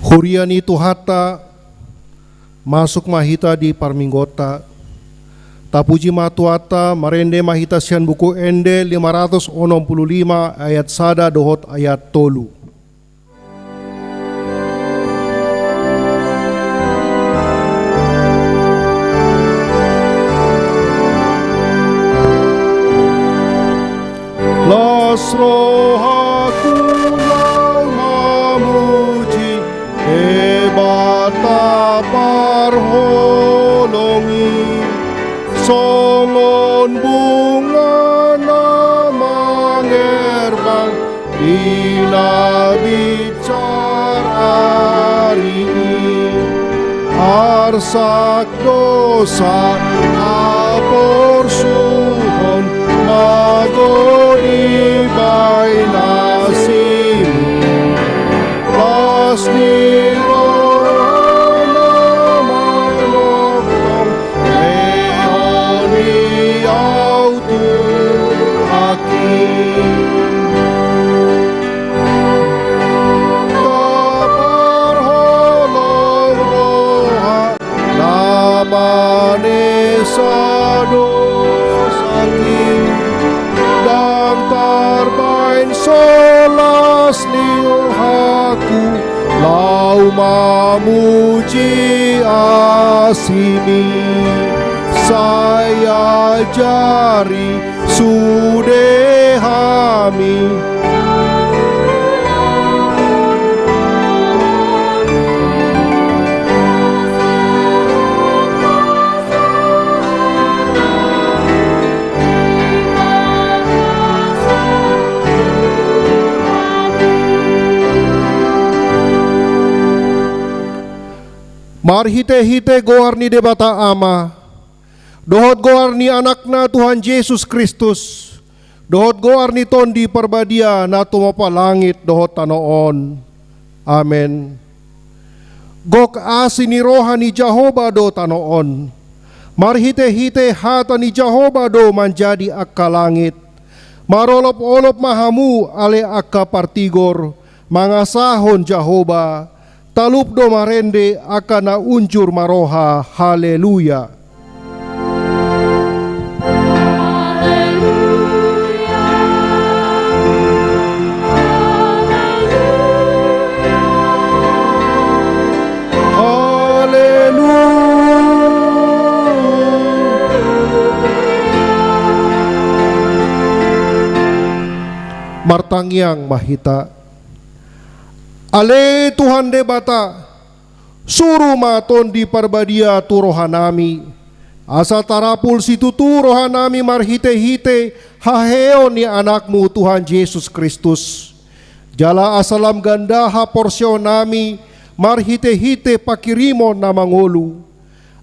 Huriani Tuhata masuk mahita di parminggota. Tapuji matuata marende mahita sian buku ende 565 ayat sada dohot ayat tolu. Las rohaku lau mamuji hebata parholongi songon bunga na mangerbang ina bicarari arsak dosa apor suhon magoni bay nasimu las niro na manokong leoni autu hakim tapar holong roha namane sadosakim dan tarbain solas liuhaku lau mamuji asimi saya jari sudehami marhite-hite goarni debata ama, dohot goarni anakna Tuhan Yesus Kristus, dohot goarni tondi perbadia na tumapa langit dohot tanoon. Amen. Gok asi ni rohani Jehovah do tanoon, marhite-hite hata ni Jehovah do manjadi akka langit, marolop-olop mahamu ale akka partigor, mangasahon Jehovah, talup do marende akana unjur maroha. Haleluya. Martangyang mahita ale Tuhan debata suruh maton di parbadia tu rohanami asa tarapul situ tu rohanami marhite-hite haheo ni anakmu Tuhan Yesus Kristus jala asalam ganda ha porsionami marhite-hite pakirimo na mangolu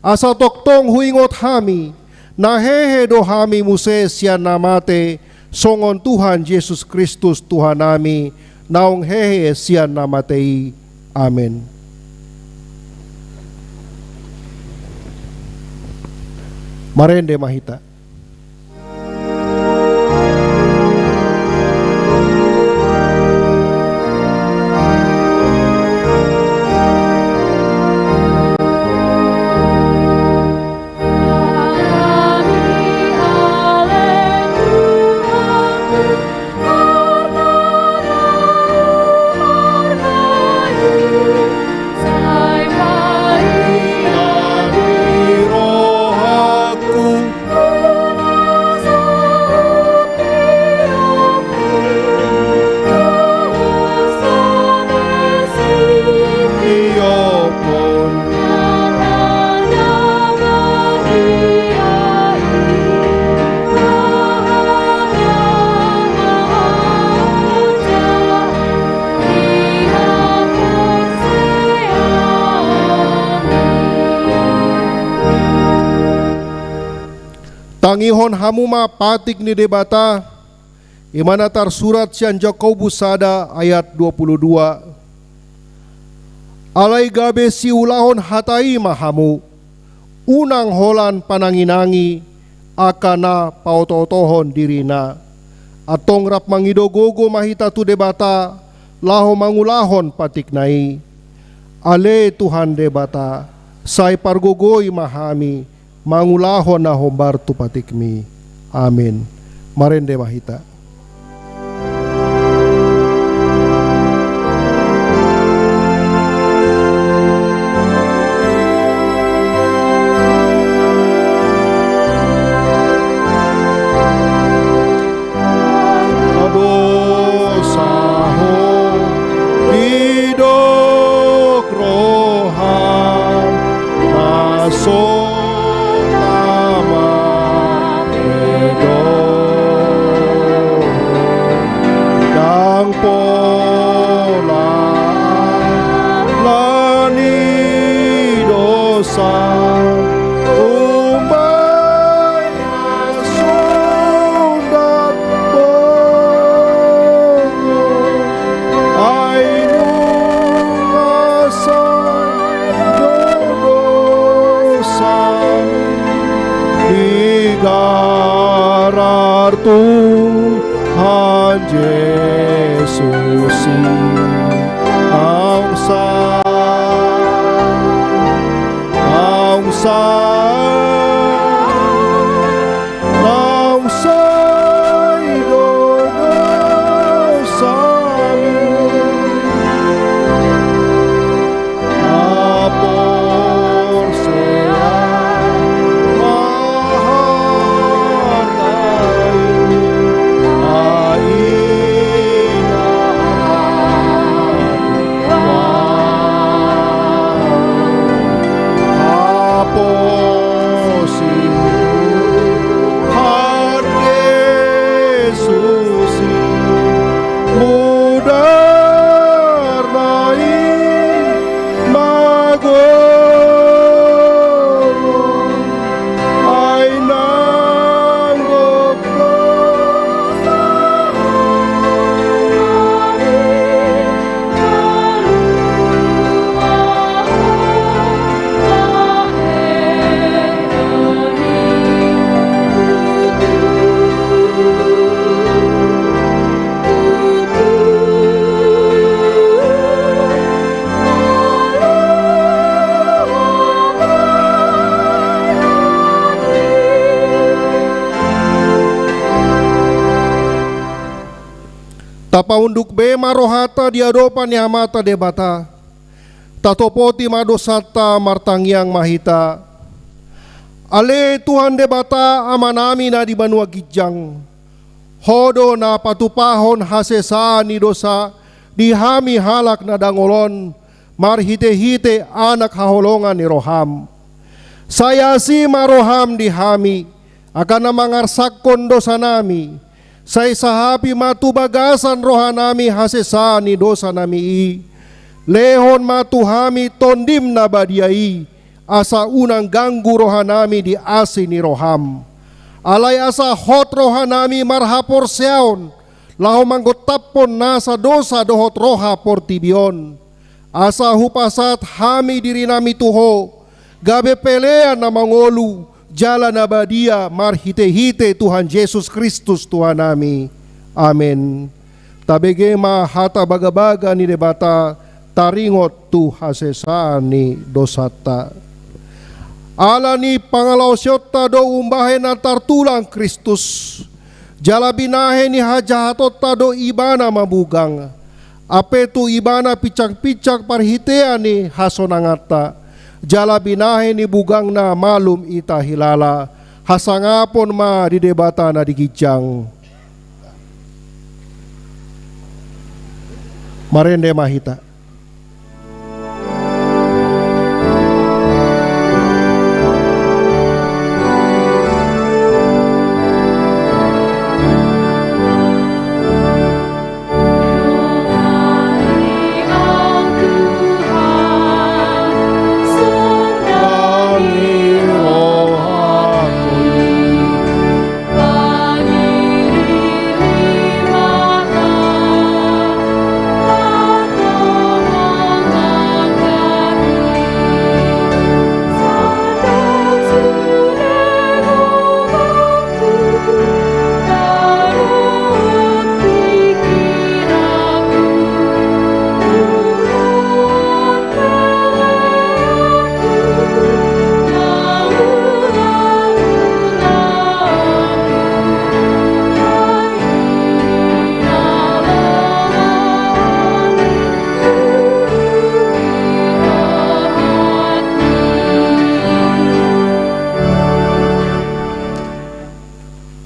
asa toktong huingot hami nahehe do hami muse siya namate songon Tuhan Yesus Kristus Tuhan nami naong hehe siya namatay. Amen. Marende mahita. Tangihon hamuma patik ni debata imanatar surat sian Jakobus sada ayat 22 alai gabe si ulahon hatai mahamu unang holan pananginangi akana pautotohon dirina atong rap mangidogogo mahita tu debata laho mangulahon patik nai Ale Tuhan debata, say pargogoy mahami, mangulahon na hombar tupatikmi. Amin. Marende mahita. Tuhan Yesus Tapaunduk be marohata diadopan ya mata debata. Tatopoti madosata martangyang mahita. Ale Tuhan debata amanami na di banua gijang. Hodo na patupahon hasesa ni dosa dihami halak na dangolon marhite-hite anak haholongan ni roham. Sayasi maroham dihami akan na mangarsakon dosa nami. Say sahapi matubagasan rohanami hasesa ni dosa nami. Lehon matuhami tondim na badiai asa unang ganggu rohanami di asi ni roham. Alay asa hot rohanami marhapor seaon laho manggotapon nasa dosa dohot roha portibion. Asa hupasat hami diri nami tuho gabe pelean na mangolu jala na badia marhite-hite Tuhan Yesus Kristus Tuhan nami. Amen. Tabege mahata baga-baga ni debata taringot tu hasesaan ni dosata. Ala ni pangalaw siyota do umbahe na tartulang Kristus. Jala binahe ni hajahatot ta do ibana mabugang. Apetu ibana picak-picak parhitean ni hasonangata. Jala binahe ni bugang na malum ita hilala. Hasangapon ma di debata na digijang. Marende mahita. Bye.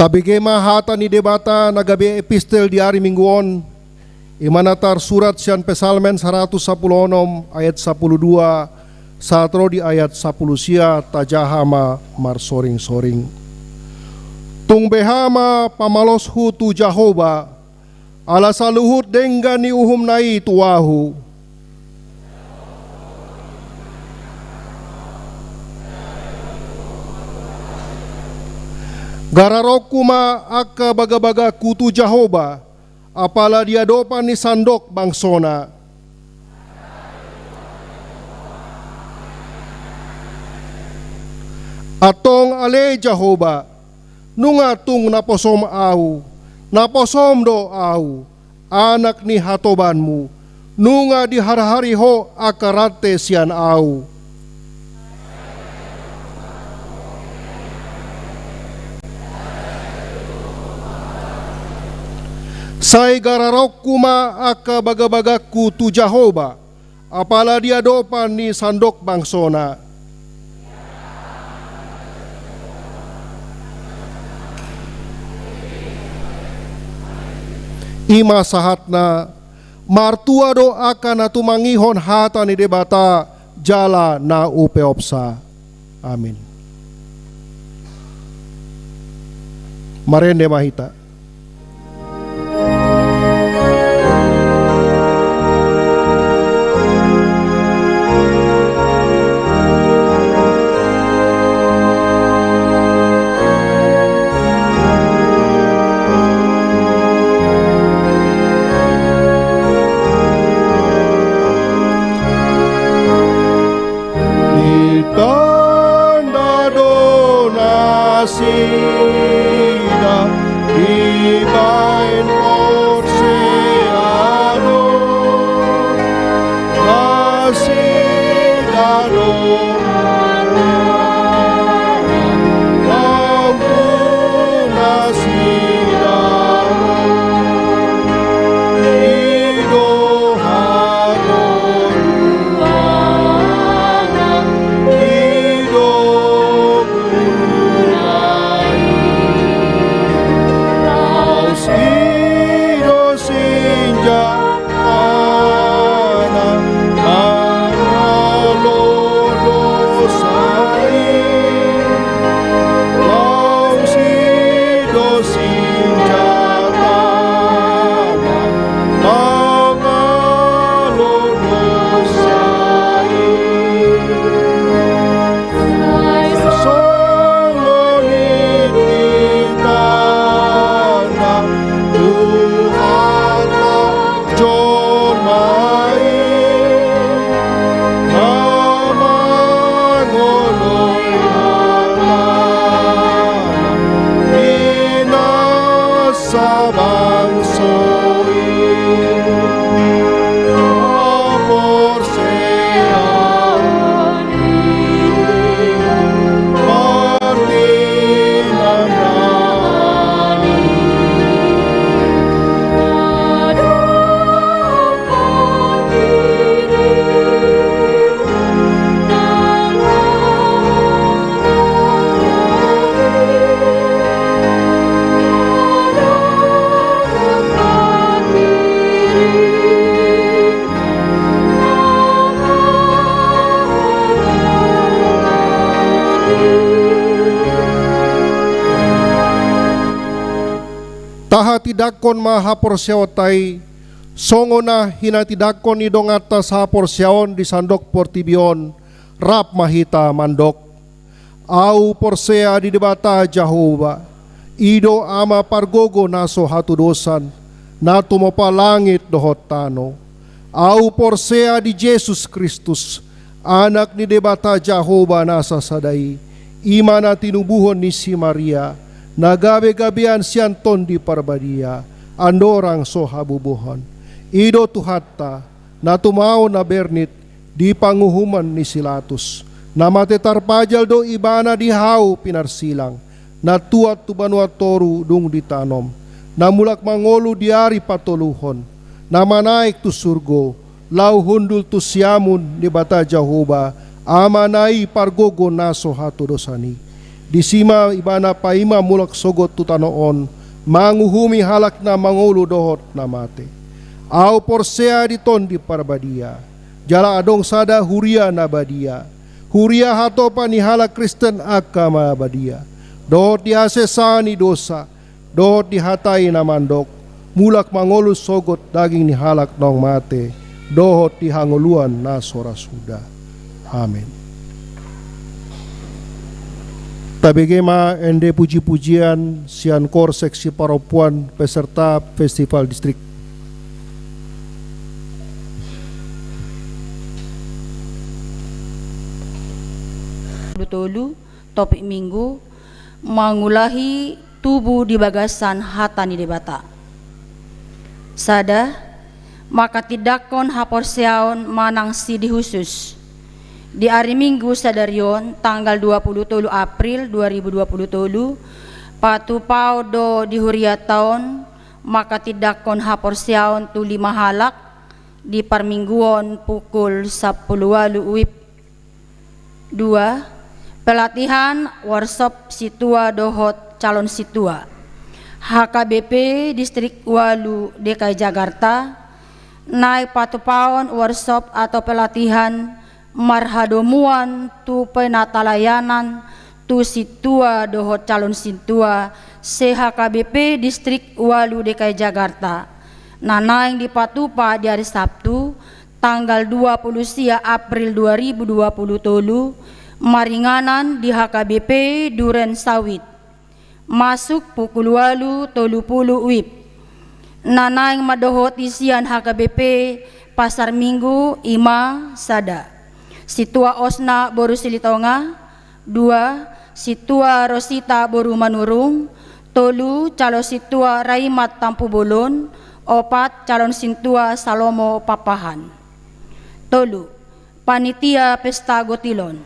Tabigay mahata ni debata nagabi epistel di ari mingguon, imanatar surat siyan Pesalmen 116 ayat 12, satro di ayat 10 sia tajahama marsoring-soring. Tung behama pamalos hutu Jahoba, ala saluhut dengga ni uhum nai tuahu. Gararokuma aka baga-baga kutu Jahoba, apala dia dopan ni sandok bangsona. Atong ale Jahoba, nunga tung naposom do au, anak ni hatobanmu, nunga di hari-hari ho akarate sian au. Sai gararok kuma aka baga-bagaku tu Jahoba, apala dia dopan ni sandok bangsona. Ima sahatna, martua do akan natumangihon hata ni debata jala na upeopsa. Amin. Marende mahita. Sida divine Orseano Nasidano Mampu Nasidano Idohano Tahati-dakon mahaporsyaotai, songo na hinatidakon ni dongata sa porsyaon di sandok portibion, rap mahita mandok. Au porsea di debata Jahoba, ido ama pargogo naso hatudosan, nato mapalangit dohot tano. Au porsea di Jesus Kristus, anak ni debata Jahoba nasa sadai, ima na tinubuhon ni si Maria, nagabe-gabian sianton di parbadia, andorang so habubuhon. Ido tuhatta, na tumao na bernit, di panguhuman ni Silatus, na matetar pajal do ibana di hau pinarsilang, na tuat tubanuat toru dung ditanom, na mulak mangolu diari patoluhon, na manaik tu surgo, lau hundul tu siamun di bata Jahoba, amanai pargogo naso hatu dosani. Disima ibana paima mulak sogot tutanoon, manguhumi halak na mangulu dohot na mate. Au porsea diton di parbadia, jala adong sada huria na badia. Huria hatopa ni halak Kristen agama badia. Dohot dihasesani dosa, dohot dihatai na mandok, mulak mangulu sogot daging ni halak nong mate, dohot dihanguluan na sorasuda. Amin. Tabegema ende puji-pujian sian kor seksi paropuan peserta festival distrik. Tolu topik minggu mangulahi tubuh di bagasan hatani debata. Sada maka tidakon haporseaon manang sidi khusus di hari Minggu sadarion tanggal 23 April 2020 patupau do di huria tahun maka tidakon haporseaon tu 5 halak di parmingguon pukul 10 WIB 2 pelatihan workshop situa dohot calon situa HKBP Distrik Walu DKI Jakarta naik patupaon workshop atau pelatihan marhadomuan tu penatalayanan tu situa dohot calon situa CHKBP Distrik Walu DKI Jakarta nanaing di patupa di hari Sabtu tanggal 20 April 2020 tolu maringanan di HKBP Duren Sawit masuk pukul 8.30 WIB nanaing madohot isian HKBP Pasar Minggu Ima Sada situa Osna Boru Silitonga 2 situa Rosita Boru Manurung tolu calon situa Raimat Tampu Bolon 4 calon situa Salomo Papahan tolu panitia pesta Gotilon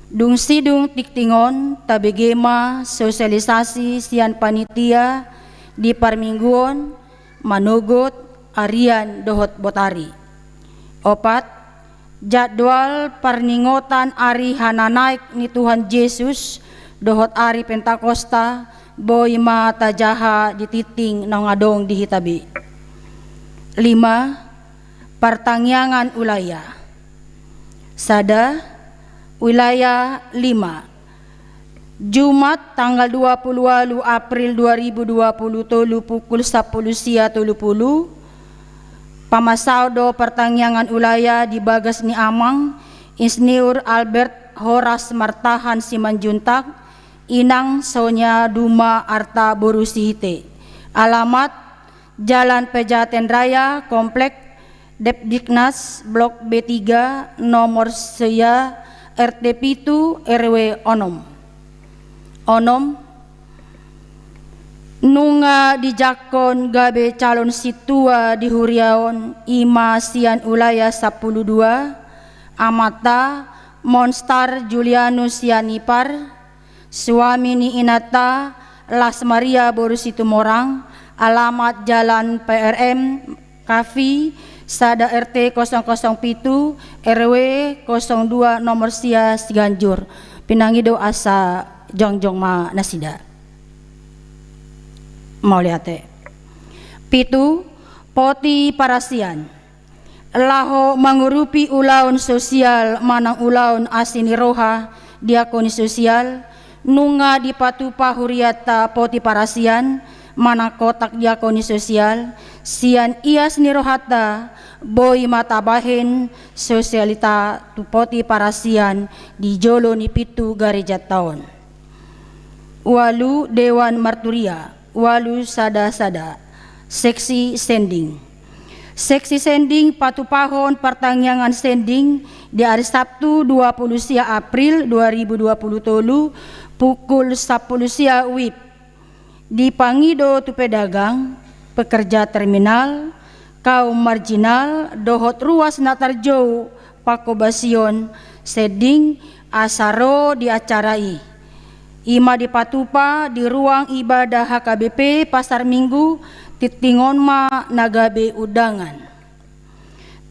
dung sidung tiktingon tabegema sosialisasi sian panitia di parmingguon manugot arian dohot botari 4 jadwal perningotan ari hananaik ni Tuhan Yesus dohot ari Pentakosta boy mata jaha dititing nangadong dihitabi 5 pertangyangan ulaya sada wilayah 5 Jumat tanggal 20 April 2020 tolu pukul 10 sia 30 pamasaudo pertangyangan ulaya di bagas ni Amang Insinyur Albert Horas Martahan Simanjuntak Inang Sonya Duma Arta Borusihite alamat Jalan Pejaten Raya Komplek Depdiknas Blok B3 nomor Seya RT Pitu RW Onom nunga dijakon gabe calon situa di huriaon ima sian ulaya 12 amata Monstar Julianus Yanipar suami ni Inata Las Maria Borusitu Morang alamat Jalan PRM Kafi Sada RT 007 RW 02 nomor sia Siganjur pinangido asa jongjong ma nasida mau liate pitu poti parasian laho mangurupi ulaun sosial manang ulaun asini roha diakoni sosial nunga di patupa huriata poti parasian mana kotak diakoni sosial sian ias nirohata boy matabahin sosialita tupoti parasian di jolo ni pitu gareja tahun walu Dewan Marturia walu sada seksi sending patupahon pertangyangan sending di hari Sabtu 20 sia April 2020 tolu pukul 10 sia WIB di Pangido tu pedagang pekerja terminal kaum marginal dohot ruas natarjo pakobasion sending asaro diacarai ima di patupa di ruang ibadah HKBP Pasar Minggu titingon ma nagabe udangan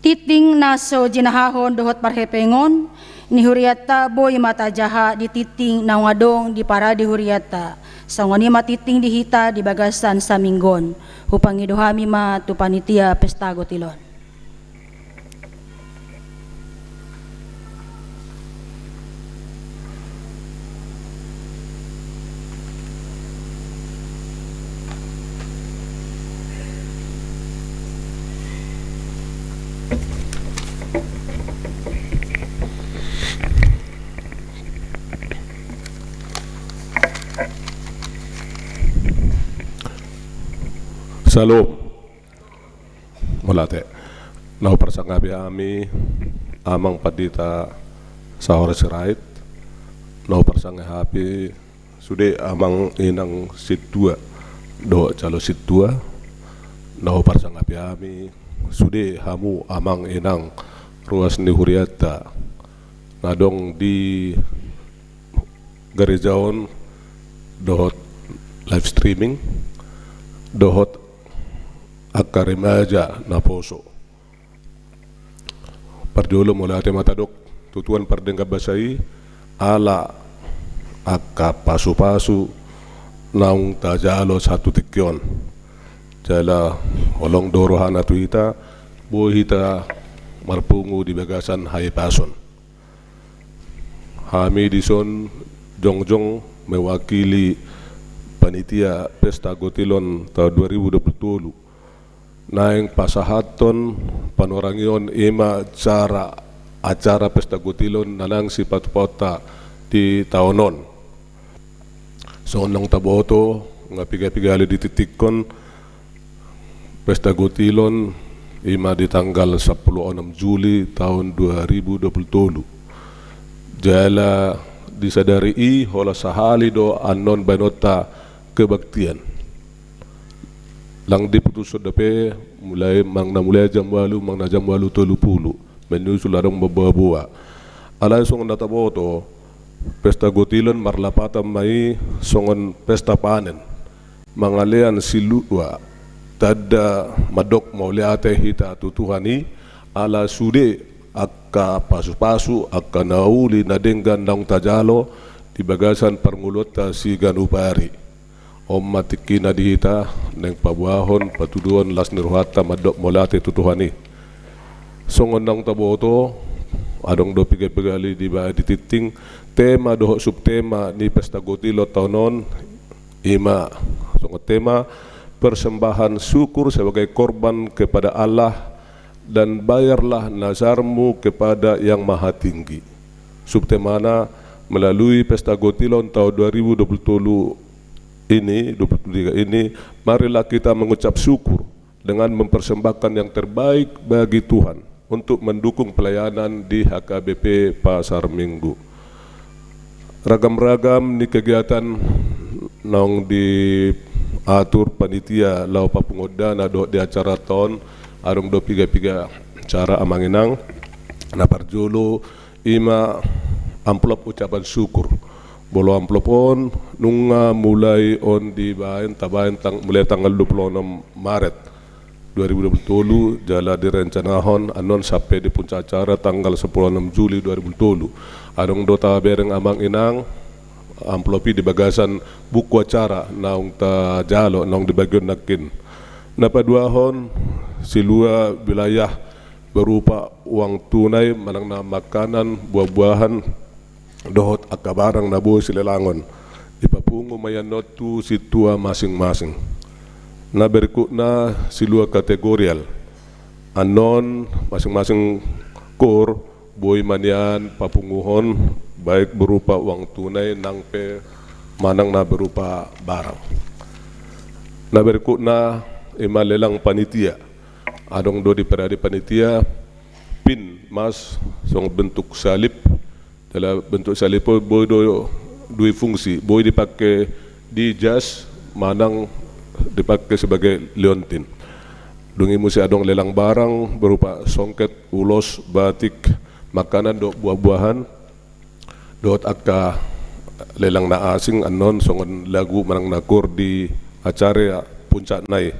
titing naso jinahahon dohot parhepengon ni huriata boy mata jaha di titing naungadong di para di huriata sangoni matiting di hita di bagasan sa minggon hupangiduhami ma tu panitia pesta gotilon. Salam. Mulate. Nau persangabi ami amang padita sahore sirait. Nau persangabi sude amang inang sit 2 do calo sit 2. Nau persangabi ami sude hamu amang inang ruas ni huriata nadong di gerejaon dohot live streaming dohot akarimaja na poso. Parjolo mula ate matadok tutuan pardengka basai ala akka pasu-pasu naung tajalo satu tikyon. Jala olong dorohan atu hita bo hita marpungu di bagasan hai pason. Hami dison jongjong mewakili panitia pesta gotilon tahun 2020 naing pasahaton panorangion ima acara pesta gotilon nanang si patupota di taonon so nang taboto nga piga-pigali di titikon pesta gotilon ima di tanggal 16 Juli tahun 2020 jala disadari hola sahali do anon banota kebaktian lang diputus dape mulai jam 8 mang na jam 8:30 menyusul arong babawa alay songon nataboto pesta gotilon marlapatam mai songon pesta panen mangalian silua tada madok mauliate hita tutuhani ala sude akka pasu-pasu akka nauli na denggan daung tajalo di bagasan parngulota si ganupari om matiki na dihita neng pabuahon patuduan las nirwata madok molate tutuhani songon nang taboto adong do pigali di ba dititing tema do subtema ni pesta gotilo tahunon ima songon tema persembahan syukur sebagai korban kepada Allah dan bayarlah nazarmu kepada yang maha tinggi. Subtemana melalui pesta gotilon tahun 2020 ini 23 ini marilah kita mengucap syukur dengan mempersembahkan yang terbaik bagi Tuhan untuk mendukung pelayanan di HKBP Pasar Minggu. Ragam-ragam ni kegiatan nong di atur panitia lau papungoda na do di acara tahun arung do piga-piga cara amanginang na parjolo ima amplop ucapan syukur bolo amplopon nunga mulai on di bahan tabahan mulai tanggal 26 Maret 2020 jala direncanahon anon sampai di puncak acara tanggal 16 Juli 2020 adong dota bereng amang inang amplopi di bagasan buku acara naung ta jalo naung di bagian nakin napaduahon silua wilayah berupa uang tunai manang na makanan buah-buahan dohot akabarang nabuo silelangon ipapungo mayanot tu situa masing-masing na berikut na silua kategorial anon masing-masing kor boy manian papunguhon baik berupa uang tunai nang pe manang na berupa barang na berikut na imalelang panitia adong do di peradi panitia pin mas song bentuk salib dalam bentuk salib boy do dua fungsi boy dipakai di jas manang dipakai sebagai leontin dungi musi adong lelang barang berupa songket ulos batik makanan do buah-buahan dot akka lelang na asing anon songon lagu manang nakur di acara puncak nai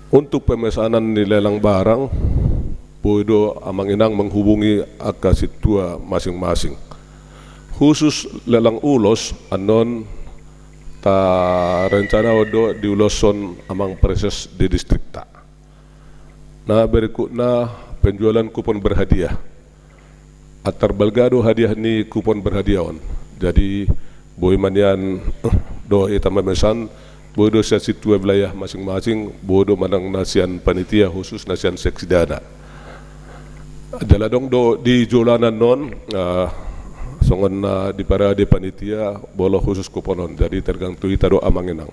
untuk pemesanan di lelang barang bodo amang inang menghubungi akasitua masing-masing. Khusus lelang ulos anon ta rencana odo diuloson amang proses di distrikta. Nah berikutnya penjualan kupon berhadiah. Atar balgado hadiah ni kupon berhadiahon. Jadi boy manian do ita memesan bodo sa situa wilayah masing-masing bodo manang nasian panitia khusus nasian seksi dana. Jaladong do di jolanan non songon di parade panitia bolo khusus kuponon. Jadi tergantung ita do amanginang.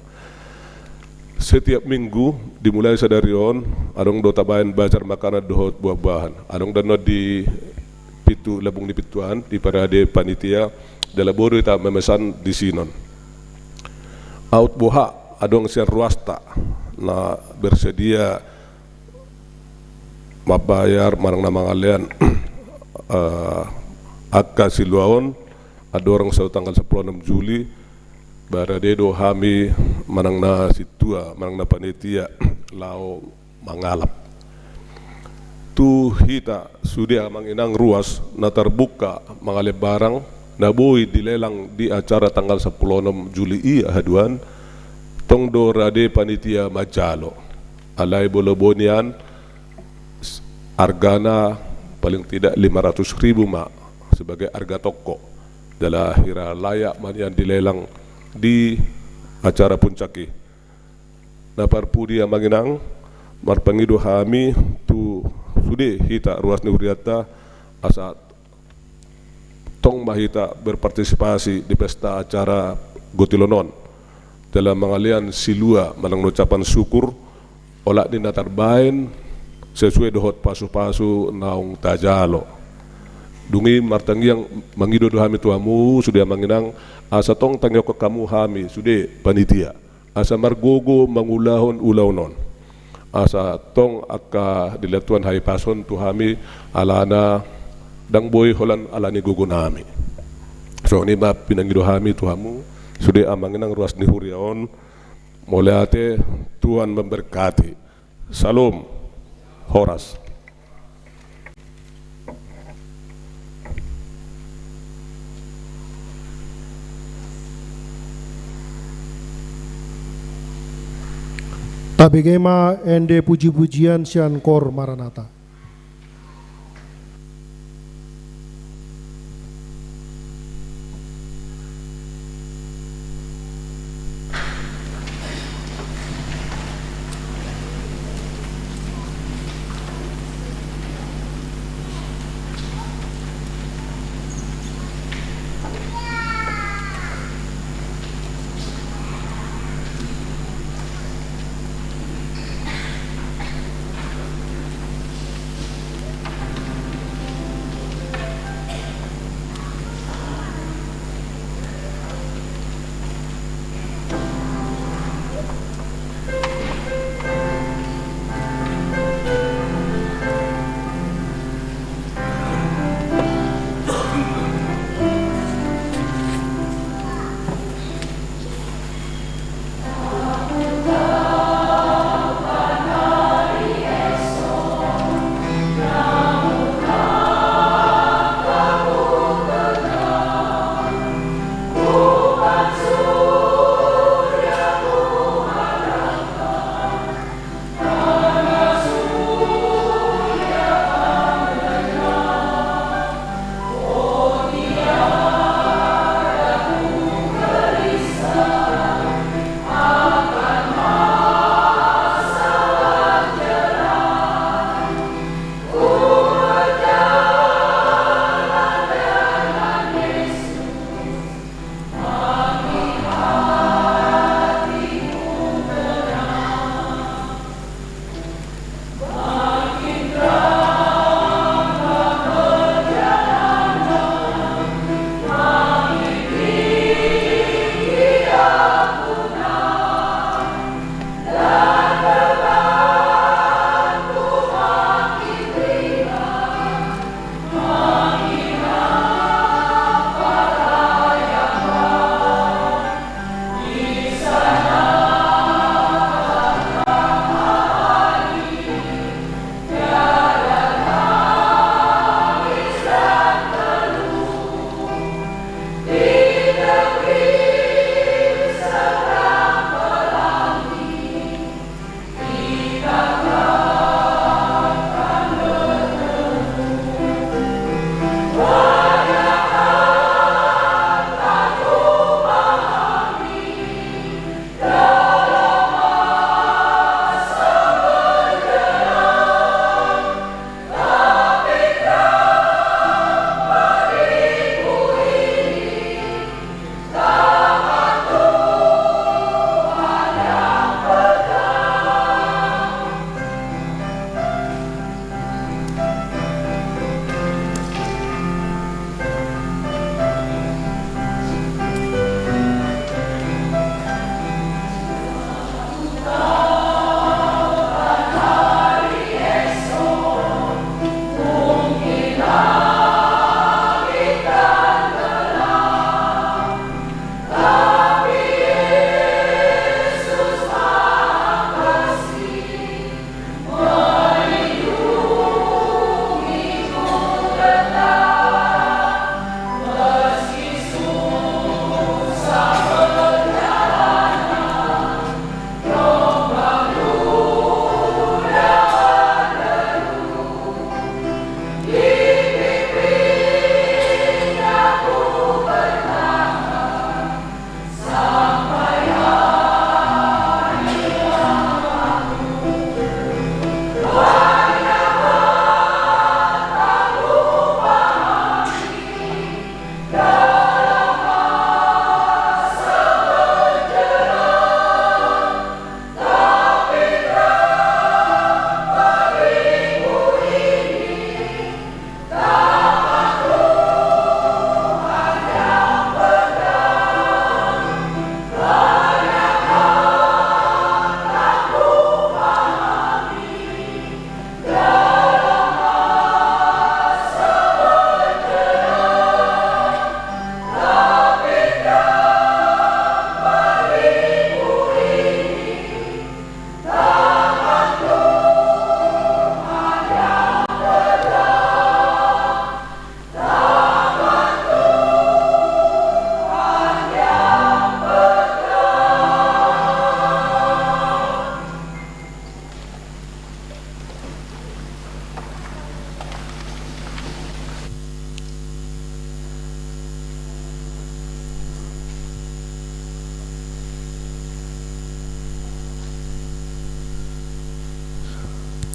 Setiap minggu dimulai sadarion adong do tabayan bazar makanan dohot buah-buahan. Adong dano di pitu labung di pituan di parade panitia dalam bodo ita memesan di sinon. Out buha adong sian ruasta na bersedia mabayar marang na mga alian akka siluaon adorang sa tanggal 16 Juli baradedo hami manang na situa manang na panitia lao mangalap tu hita sudia manginang ruas na terbuka mga lebarang na boy dilelang di acara tanggal 16 Juli haduan tong do rade panitia majalo alay bolobonian argana paling tidak 500.000 ma sebagai harga toko dalam hira layak manian dilelang di acara puncaki na parpudi yang manginang marpangido hami tu sude hita ruas nuriata asa tong mahita berpartisipasi di pesta acara Gotilonon dalam mengalian silua malang ucapan syukur olak di natarbain sesuai dohot pasu-pasu naung tajalo dungi martangi yang mangido do hami tuamu sudah manginang asa tong tangyo ke kamu hami sudah panitia asa margogo mangulahon ulaunon asa tong akka dilatuan hai pason tu hami alana dang boy holan alani gugu nami so ni ma pinangido hami tu hamu sudah amanginang ruas ni huriaon moleate Tuhan memberkati. Salam Horas. Tabigema ende puji-pujian sian kor Maranatha.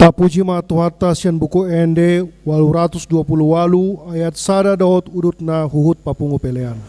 Tapuji ma Tuhata sian buku ende 828 ayat sada daot udutna huhut papungu pelean.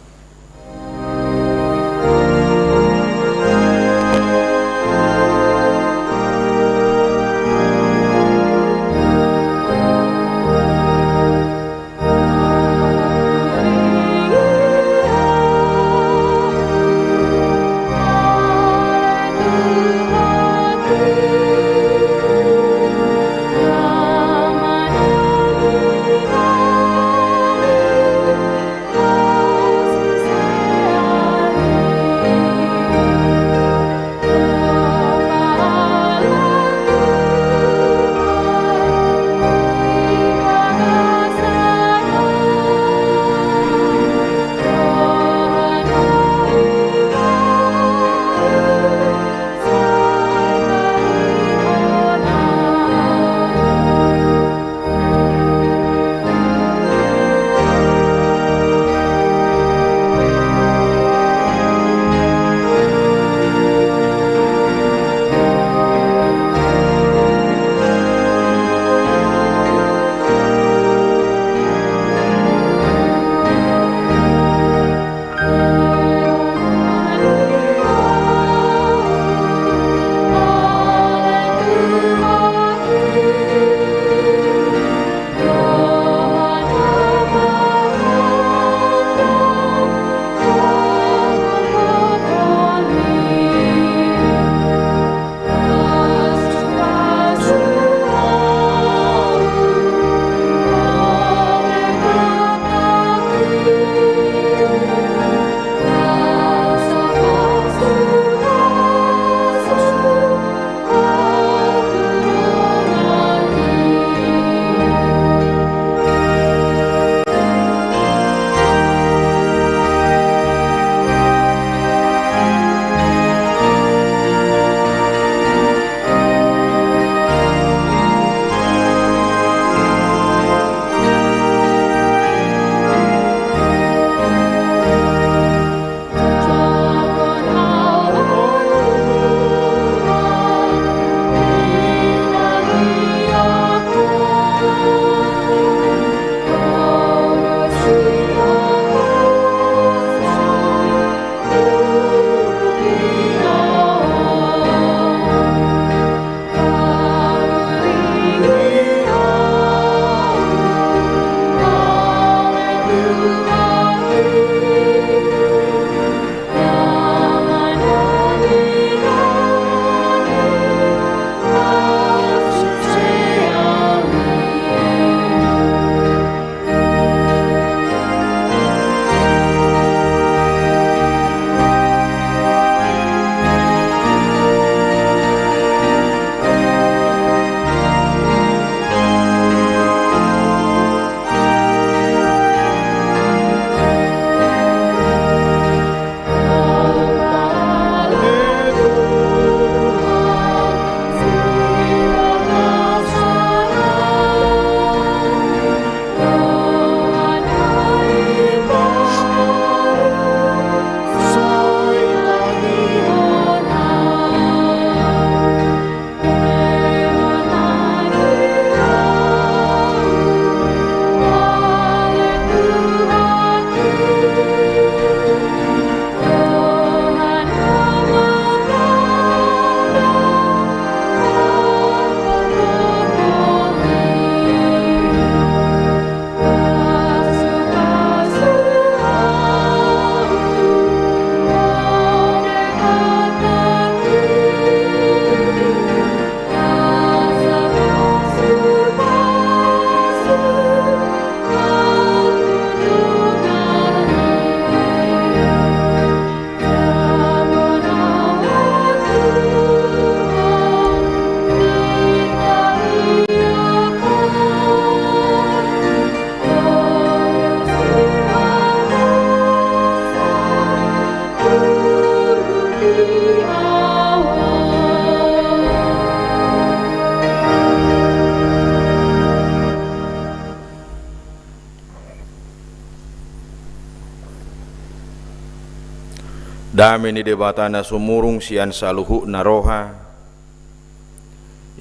Dami ni debatana sumurung sian saluhu naroha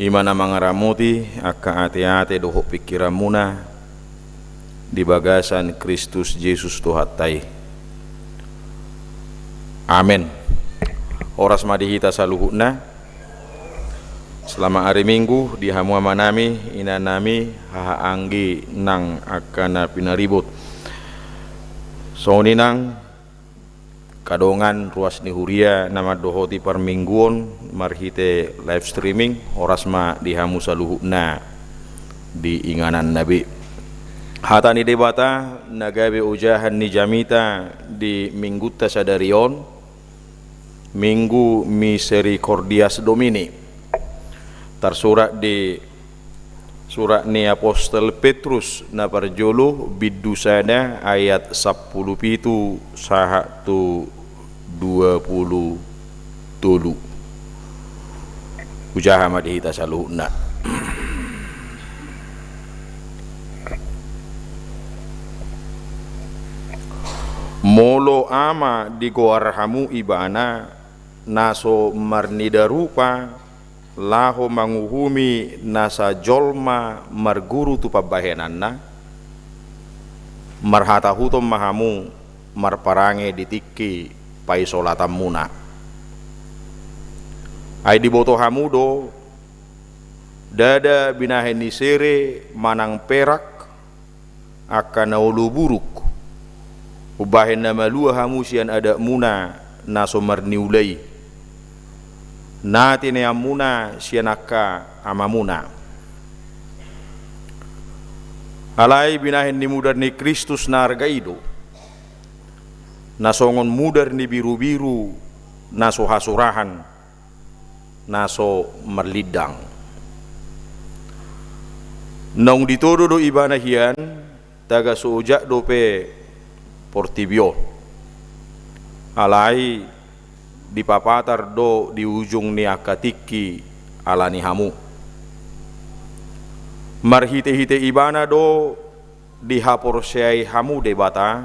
Imana mangaramuti akka ate-ate doho pikiramuna di bagasan Kristus Yesus Tuhatai. Amin. Oras madihita saluhuna. Selama hari Minggu di hamuama nami ina nami haanggi nang akana pinaribut. Soni nang kadongan ruas ni huria nama dohoti permingguon marhite live streaming oras ma di hamu saluhuna di inganan nabi. Hata ni debata nagabe ujahan ni jamita di mingguta sadarion Minggu Misericordias Domini. Tersurat di surat ni Apostol Petrus na parjolo bidusana ayat 10 pitu sahatu 20 tulu. Ujaha madihita saluhna. Molo ama di goarhamu ibana naso marnida rupa laho manguhumi nasa jolma marguru tu pabahenanna marhata hutom mahamu marparange ditiki paisolatam muna ay diboto hamudo dada binaheni sere manang perak akan naulu buruk ubahen nama lua hamu sian ada muna naso marniulai nati ne amuna sianaka amamuna alai binahin ni mudar ni Kristus nargaido nasongon mudar ni biru-biru naso hasurahan naso merlidang nong ditodo do ibana hian taga soojak dope portibio alai di papatar do di ujung ni akatiki alani hamu marhite-hite ibana do di hapor syai hamu debata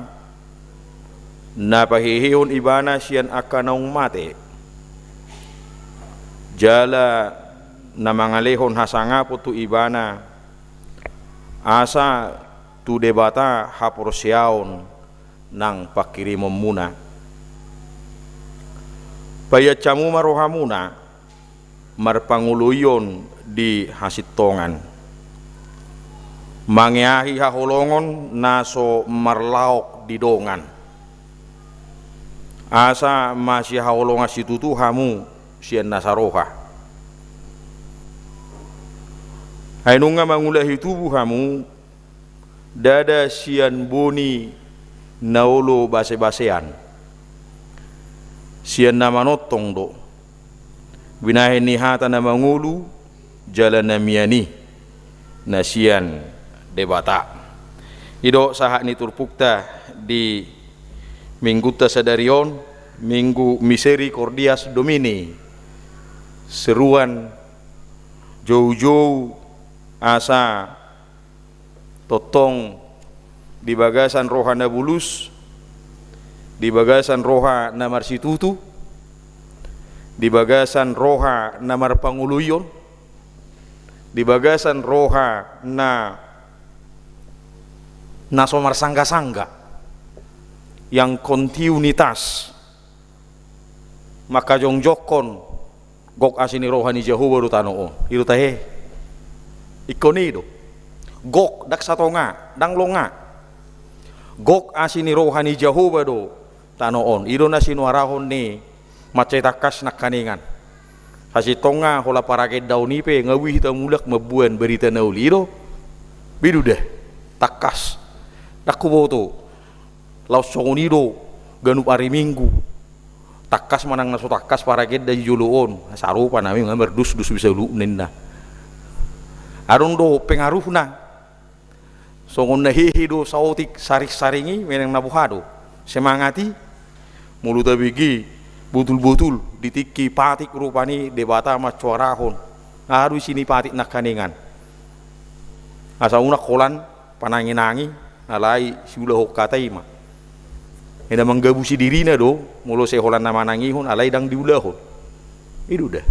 na pahihihon ibana sian akanong mate jala na mangalehon hasanga po tu ibana asa tu debata hapor syaon nang pakirimom muna payat camu marohamuna marpanguluyon di hasitongan mangiahi haholongon naso marlaok di dongan asa masih haholonga situtu hamu sian nasaroha ainunga mangulahi tubuh hamu dada sian boni naolo base-basean sian nama notong do binahin ni hata nama ngulu jalan namiani nasian debata ido sahak ni turpukta di mingguta sadarion Minggu Misericordias Domini seruan jauh-jauh asa totong di bagasan rohana bulus di bagasan roha namar situtu di bagasan roha namar panguluyon di bagasan roha na somar sangga-sangga yang kontinuitas maka jongjokon gok asini rohani Jehovah do tanoon iru tahe ikonido gok dak satonga dang longa gok asini rohani Jehovah do tanoon ido na sinuarahon ni macetakas nak kaningan hasitonga hola parake daunipe ngawi hita mulak mabuan berita nauli ido bidu deh takas dakuboto laus songonido ganup hari Minggu takas manang naso takas parake da juluon sarupa nami ngamber dus bisa lu nenda arung do pengaruhna songon nahihi do sautik sarik-saringi meneng nabuhado semangati mulut bigi butul-butul ditiki patik rupani debata macuarahon harus sini patik nak kaningan asa unak kolan pananginangi alai siulah hokatai mah ina manggabusi dirina do mulo seholan nama nangihon alai dang diulahon itu dah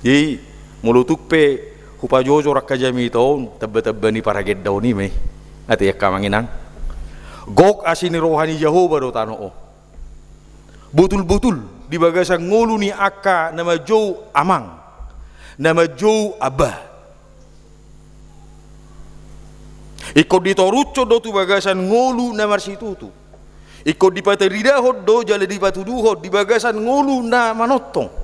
Jadi mulutuk pe hupa jojo rakka jami taon tabba ni para geddaw ni me ati ya kamanginang gok asini rohani Jehovah do tano betul-betul di bagasan ngolu ni akka nama Joe Amang nama Joe Abah ikut ditorucco do tu bagasan ngolu nama situ tu ikut dipateridahod do jale dipatuduhod di bagasan ngolu na manotong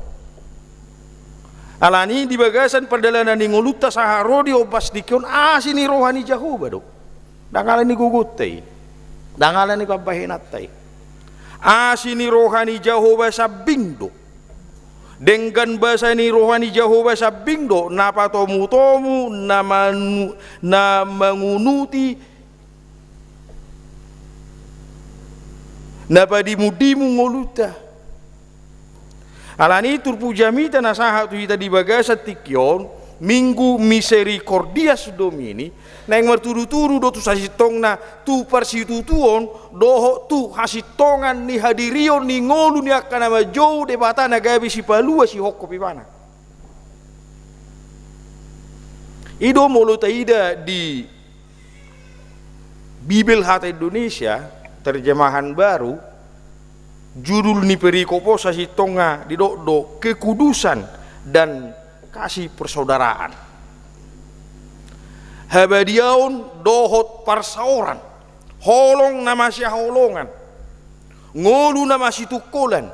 alani di bagasan perdalanan ni ngoluta saharodi obas dikion asini rohani Jehovah do dangalan ni gugutay dangalan ni pabahinatay asini rohani Jehovah sa bingdo dengan bahasa ni rohani Jehovah sa bingdo na patomu-tomu na mengunuti na padimu-dimu ngoluta alani turpu jamita nasaha tu hita di bagasa tikyon minggu misericordias domini nang marturu-turu do tu sasitong na tu parsitutuon doho tu hasitongan ni hadirion ni ngolu ni akan nama Joe de bata na gabi si palua si hokko pipana ido molo taida di Bibel Hata Indonesia terjemahan baru judul ni perikopo sasitonga di do kekudusan dan kasih persaudaraan habadiaun dohot parsaoran holong nama si holongan ngolu nama si tukolan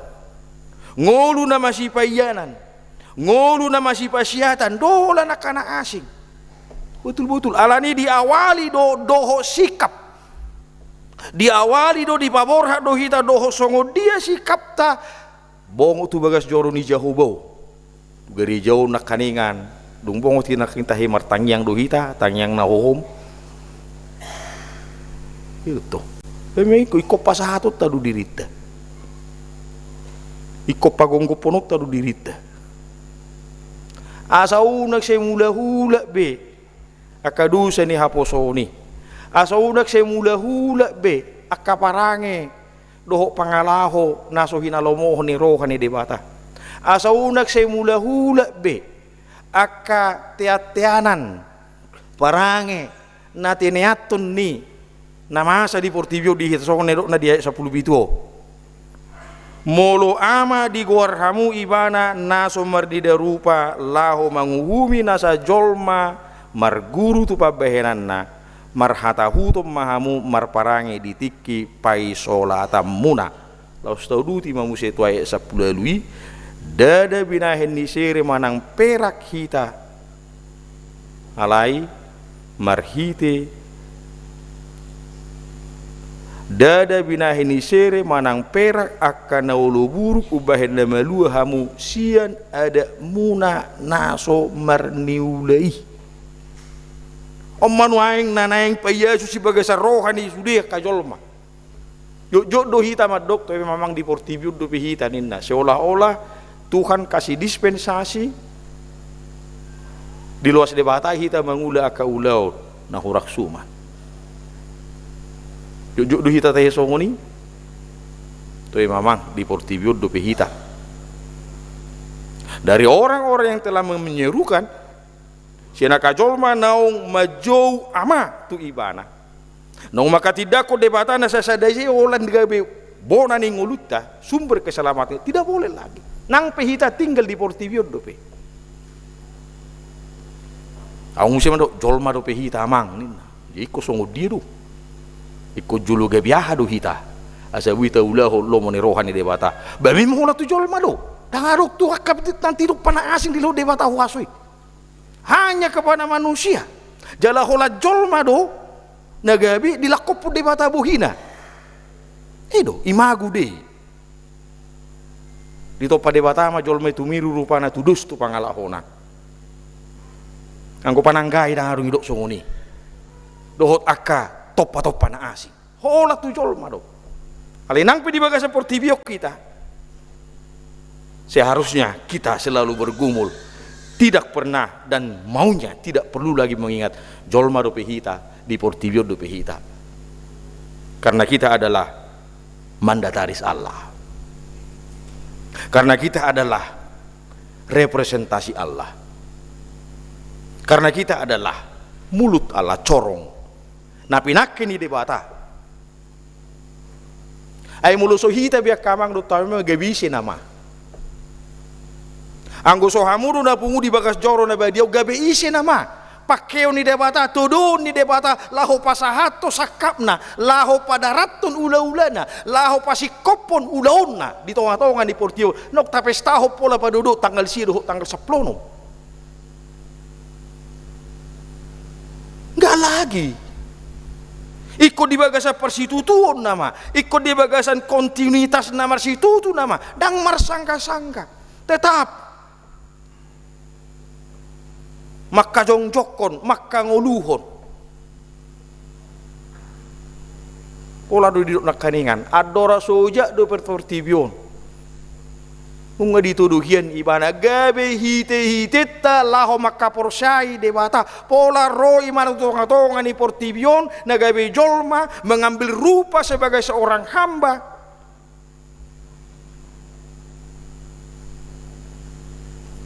ngolu nama si payanan ngolu nama si pasiatan dolan akana asing betul-betul alani diawali doho sikap diawali do di paborha do hita doho songo dia sikap ta bongo tu bagas joro ni Jehovah gari jauh nak kaningan dung bongo ti nak kintahi martangyang do hita tangyang na hohom itu pemei ko iko pasahatot tadu dirita iko pagonggo ponok tadu dirita asau nak semula-hula be akadusa ni haposoni asaunak saya mula-hula be akaparange doho pangalaho naso hinalomoh ni rohani debata asaunak saya mula-hula be akka teateanan parange na tineaton ni namasa di portibio di hitasong nedok na dia 10 bituo molo ama di guarhamu ibana naso mardida rupa laho manguhumi nasa jolma marguru tu pabahenan na marhata hutum mahamu marparangi ditiki pai solata muna laus tau duti mamuse tuai sapulalui dada binahen ni sere manang perak hita alai marhite dada binahen ni sere manang perak akan naulu buruk ubahen namalua hamu sian ada muna naso marniulai manuaing nanaing payasu si bagasa rohani sudah kajolma jo do hita madok tapi memang di portibio do hita ninna seolah-olah Tuhan kasih dispensasi di luas debata hita mangula aka ulau na hurak suma jo do hita teh songoni to memang di portibio do hita dari orang-orang yang telah menyerukan siana kajolma naung majou ama tu ibana naung maka tidak ko debatana sasadai olan digabe bona ni nguluta sumber keselamatan tidak boleh lagi nang pehita tinggal di portibio dope aung sema do jolma do pehita amang nina iko songo diru iko julu gabiaha do hita asa wita ulahu lomo ni rohani debata bami mo tu jolma do dangaruk tu akap nanti do pana asing di lo debata huasoi hanya kepada manusia jala hola jolma do nagabi dilakopu de bata buhina edo imagu de ditopa de bata ma jolma itu miru rupana tudus tu pangalahona anggo pananggai dan harung hidok songoni dohot akka topa na asing hola tu jolma do alinang pe di bagasa portibio kita seharusnya kita selalu bergumul tidak pernah dan maunya tidak perlu lagi mengingat jolma do pehita di portibio do pehita karena kita adalah mandataris Allah karena kita adalah representasi Allah. Karena kita adalah mulut Allah corong. Napi nakke ni debata. Ay mulut so hita biak kamang do tahu gabisi nama. Anggo so hamudu na pungu di bagas joro na badia gabe isi nama. Pakeo ni debata, tudun ni debata, laho pasahato sakapna, laho padaratun ula-ulana, laho pasikopon ulaonna, di tonga-tonga ni portio, nok tapestaho pola paduduk tanggal sido, tanggal 10. Enggak lagi. Ikut di bagasan persitutuan nama, ikut di bagasan kontinuitas nama situtu nama, dang marsangka-sangka. Tetap maka jongjokon, maka ngoluhon. Pola do diduk nakaningan, adora soja do pertortibion. Nunga dituduhian ibana gabe hite-hiteta laho maka porsai debata. Pola roi manutonga-tonga ni portibion na gabe jolma mengambil rupa sebagai seorang hamba.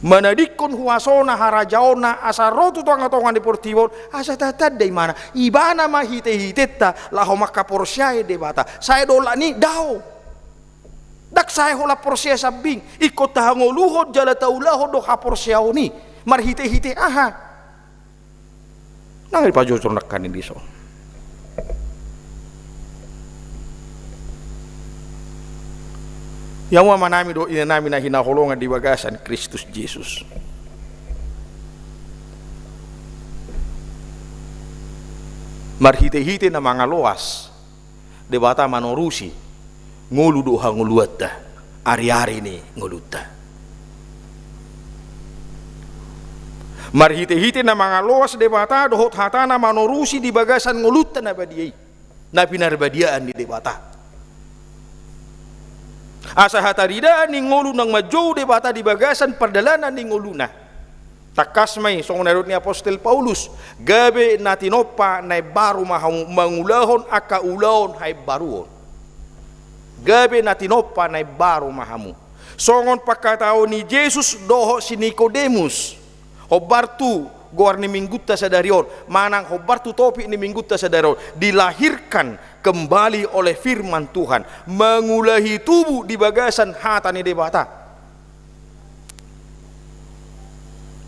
Manadikon huasona harajaona asarotu tonga-tonga di portibon asa tatad day mana ibana mah hite-hiteta laho maka porsiae debata saya dola ni dao dak saya hola porsia sabing ikut tahangoluhod jala taulaho do ha porsiao ni mar hite-hite aha nang ipajojor nakkan ini so. Yang wa manami do ina nami na hinaholongan di bagasan Kristus Yesus. Marhite-hite na mga loas debata manorusi ngulu do hanguluata ari-ari ni nguluta. Marhite-hite na mga loas debata dohot hatana manorusi di bagasan nguluta na badiyay na pinarbadiaan ni debata. Asa hatarida ni ngulu nang majo debata di bagasan perdalanan ni nguluna. Takasmay song narod ni Apostol Paulus gabe natinopa na baru mangulahon akaulahon hay baruon. Gabe natinopa na baru mahamu. Songon pagkatao ni Jesus doho si Nicodemus. Hobartu goar ni mingguta sa darion, manang hobartu topi ni mingguta sa darion, dilahirkan kembali oleh firman Tuhan, mengulahi tubuh di bagasan hata ni debata.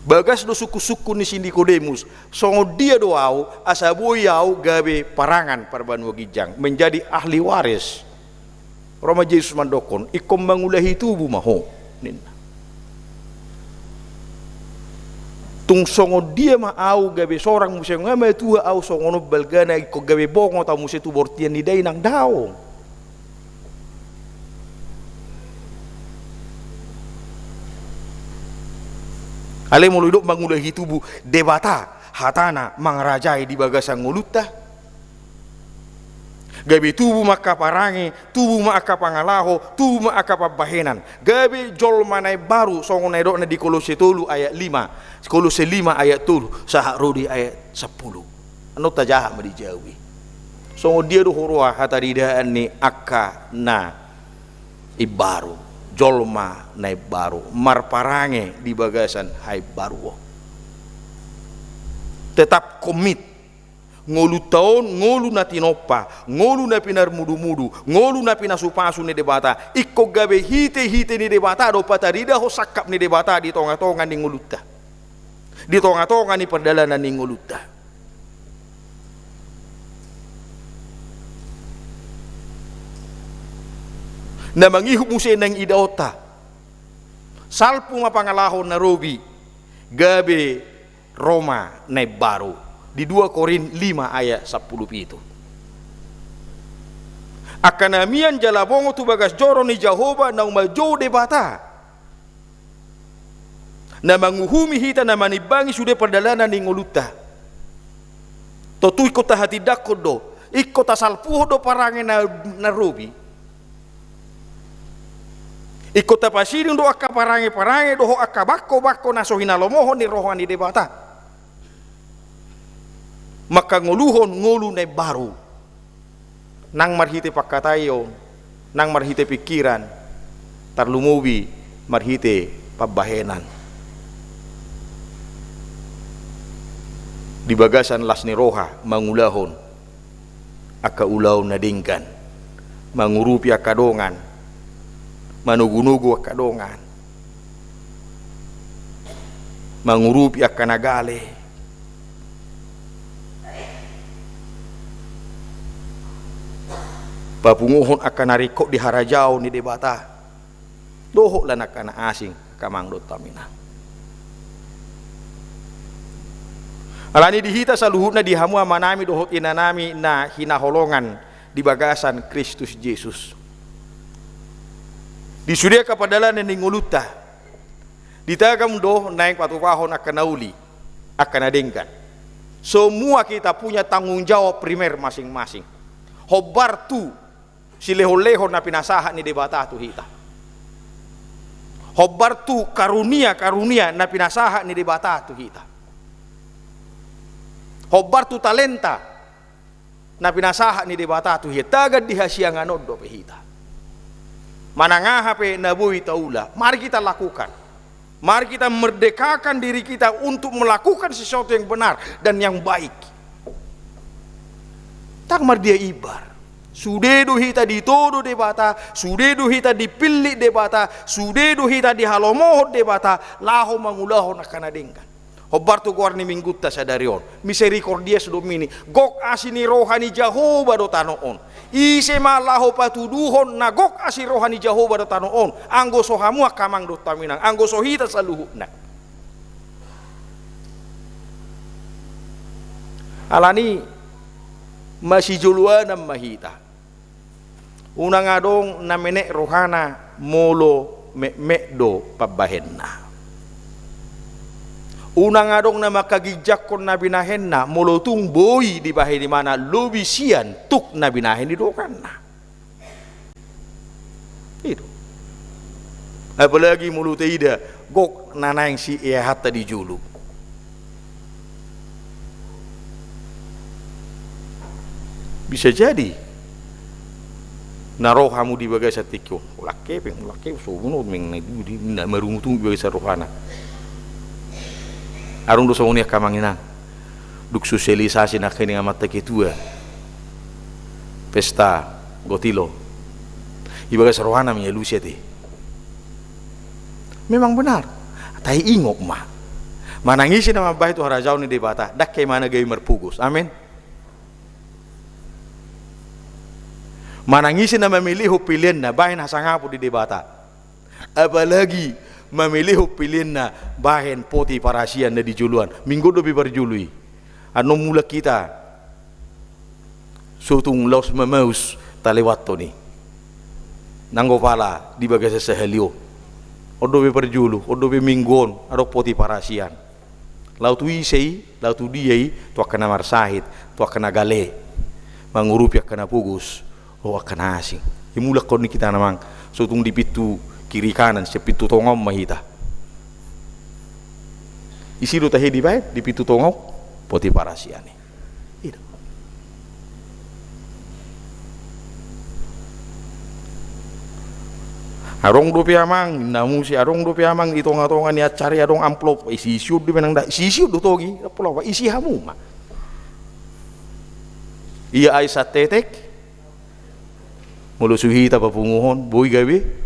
Bagas do suku-suku ni si Nicodemus, songo dia doau asaboyau gabe parangan parban wagijang menjadi ahli waris. Roma Yesus mandokon, ikom mengulahi tubuh maho. Tung songo dia ma au gabe sorang musia ngame tua au songo no balgana ko gabe bongo ta musia tu bortian ni dai nang dao. Ale mo hidup mangulahi tubuh debata hatana mangrajai di bagasan nguluta. Gabe tubuh maka parangi, tubuh maka pangalaho, tubuh maka pabahenan. Gabe jol manai baru songo naidok na di Kolose 3 ayat 5. Kolose 5 ayat 3, sahak rodi ayat 10. Anu tajah madijawi. Songo dia do horoa hataridaan ni akka na ibaru. Jolma na baru, marparange di bagasan hai baru. Tetap komit ngolu taon ngolu na tinopa ngolu na pinar mudu-mudu ngolu na pinasupasu ni debata ikko gabe hite-hite ni debata do patarida ho sakap ni debata di tonga-tonga ni ngoluta di tonga-tonga ni perdalanan ni ngoluta. Na mangihup musin ng idaota salpu mapangalahon na robi gabe Roma na baru di 2 Korin 5 ayat 10 itu. Akanamian jalabongo tu bagas joro ni Jehovah na umajo debata na manguhumi hita na manibangi sudah perdalanan ni ngoluta totu ikota hati dakodo ikota salpuho do parange na robi ikota pasiring do akka parange do akka bakko na sohinalomohon ni rohan ni debata. Maka nguluhon ngulu na baru nang marhite pakatayo nang marhite pikiran tarlumubi marhite pabahenan di bagasan las ni roha mangulahon aka ulaw na dinggan, mangurupi akadongan, manugunugo akadongan, mangurupi akanagale, papunguhon akan narikok di harajao ni debata, doho lan akan asing kamangdot taminang. Alani dihita sa luhut na dihamu manami dohot inanami na hinaholongan di bagasan Kristus Jesus. Disudia kapadalan ni nguluta. Ditagam do naik patupahon akan nauli akan adengkan. Semua kita punya tanggung jawab primer masing-masing. Hobar tu si leho-leho na pinasaha ni debata tu hita. Hobar tu karunia na pinasaha ni debata tu hita. Hobar tu talenta na pinasaha ni debata tu hita tagad dihasiangan do pehita. Manangaha pe nabuhi taula, mari kita lakukan. Mari kita merdekakan diri kita untuk melakukan sesuatu yang benar dan yang baik. Tak mar dia ibar. Sudedu hita ditodo debata, sudedu hita dipilih debata, sudedu hita dihalomohot debata, laho mangulahon akan adengkan. Hobar tu guarni minggutta sadarion, misericordia sudomini, gok asini rohani Jehovah do tanoon. Ise malaho patuduhon na gok asi rohani Jehovah do tanoon. Anggo sohamu akamang do taminang, anggo sohita saluhutna. Alani masih juluan mahita. Unang adong na menek rohana molo do pabahenna. Unang adong na makagijak kon na binahen na molotung boy di bahay di mana lobisian tuk na binahen di dokan na. Itu. Apalagi mulut ida gok nanang si hatta di julu. Bisa jadi naroh kamu di bagai satikyo ulake so buno ming na marungutung bagai sarohana. Arung do songnya kamangina duk sosialisasi na kini amat ketua pesta gotilo ibaga sarohana mi elusia te memang benar tai ingok mah manangisi nama baik tu harajau ni debata dak kay mana gay merpugus amin manangisi na memilih pilihan na bahin hasangapu di debata apalagi memilih pilihan na bahen poti parasian na di juluan minggu dobi berjului anu mula kita sutung laus memaus talewat to ni nanggo pala di bagai sehelio odobe berjulu odobe minggon ado poti parasian lau tu isei lau tu diai tu akan namar sahid tu akan gale mangurupi akan pugus o akan asing imula kon kita namang sutung di pitu kiri kanan sepitu tongom mahita isi do tahe di bae di pitu tongom poti parasiane itu arong do piamang namu si arong do piamang itu ngatongan ni cari arong amplop isi siud di menang isi siud do togi apa isi hamu mah iya aisa tetek mulu suhita papunguhon boy gawe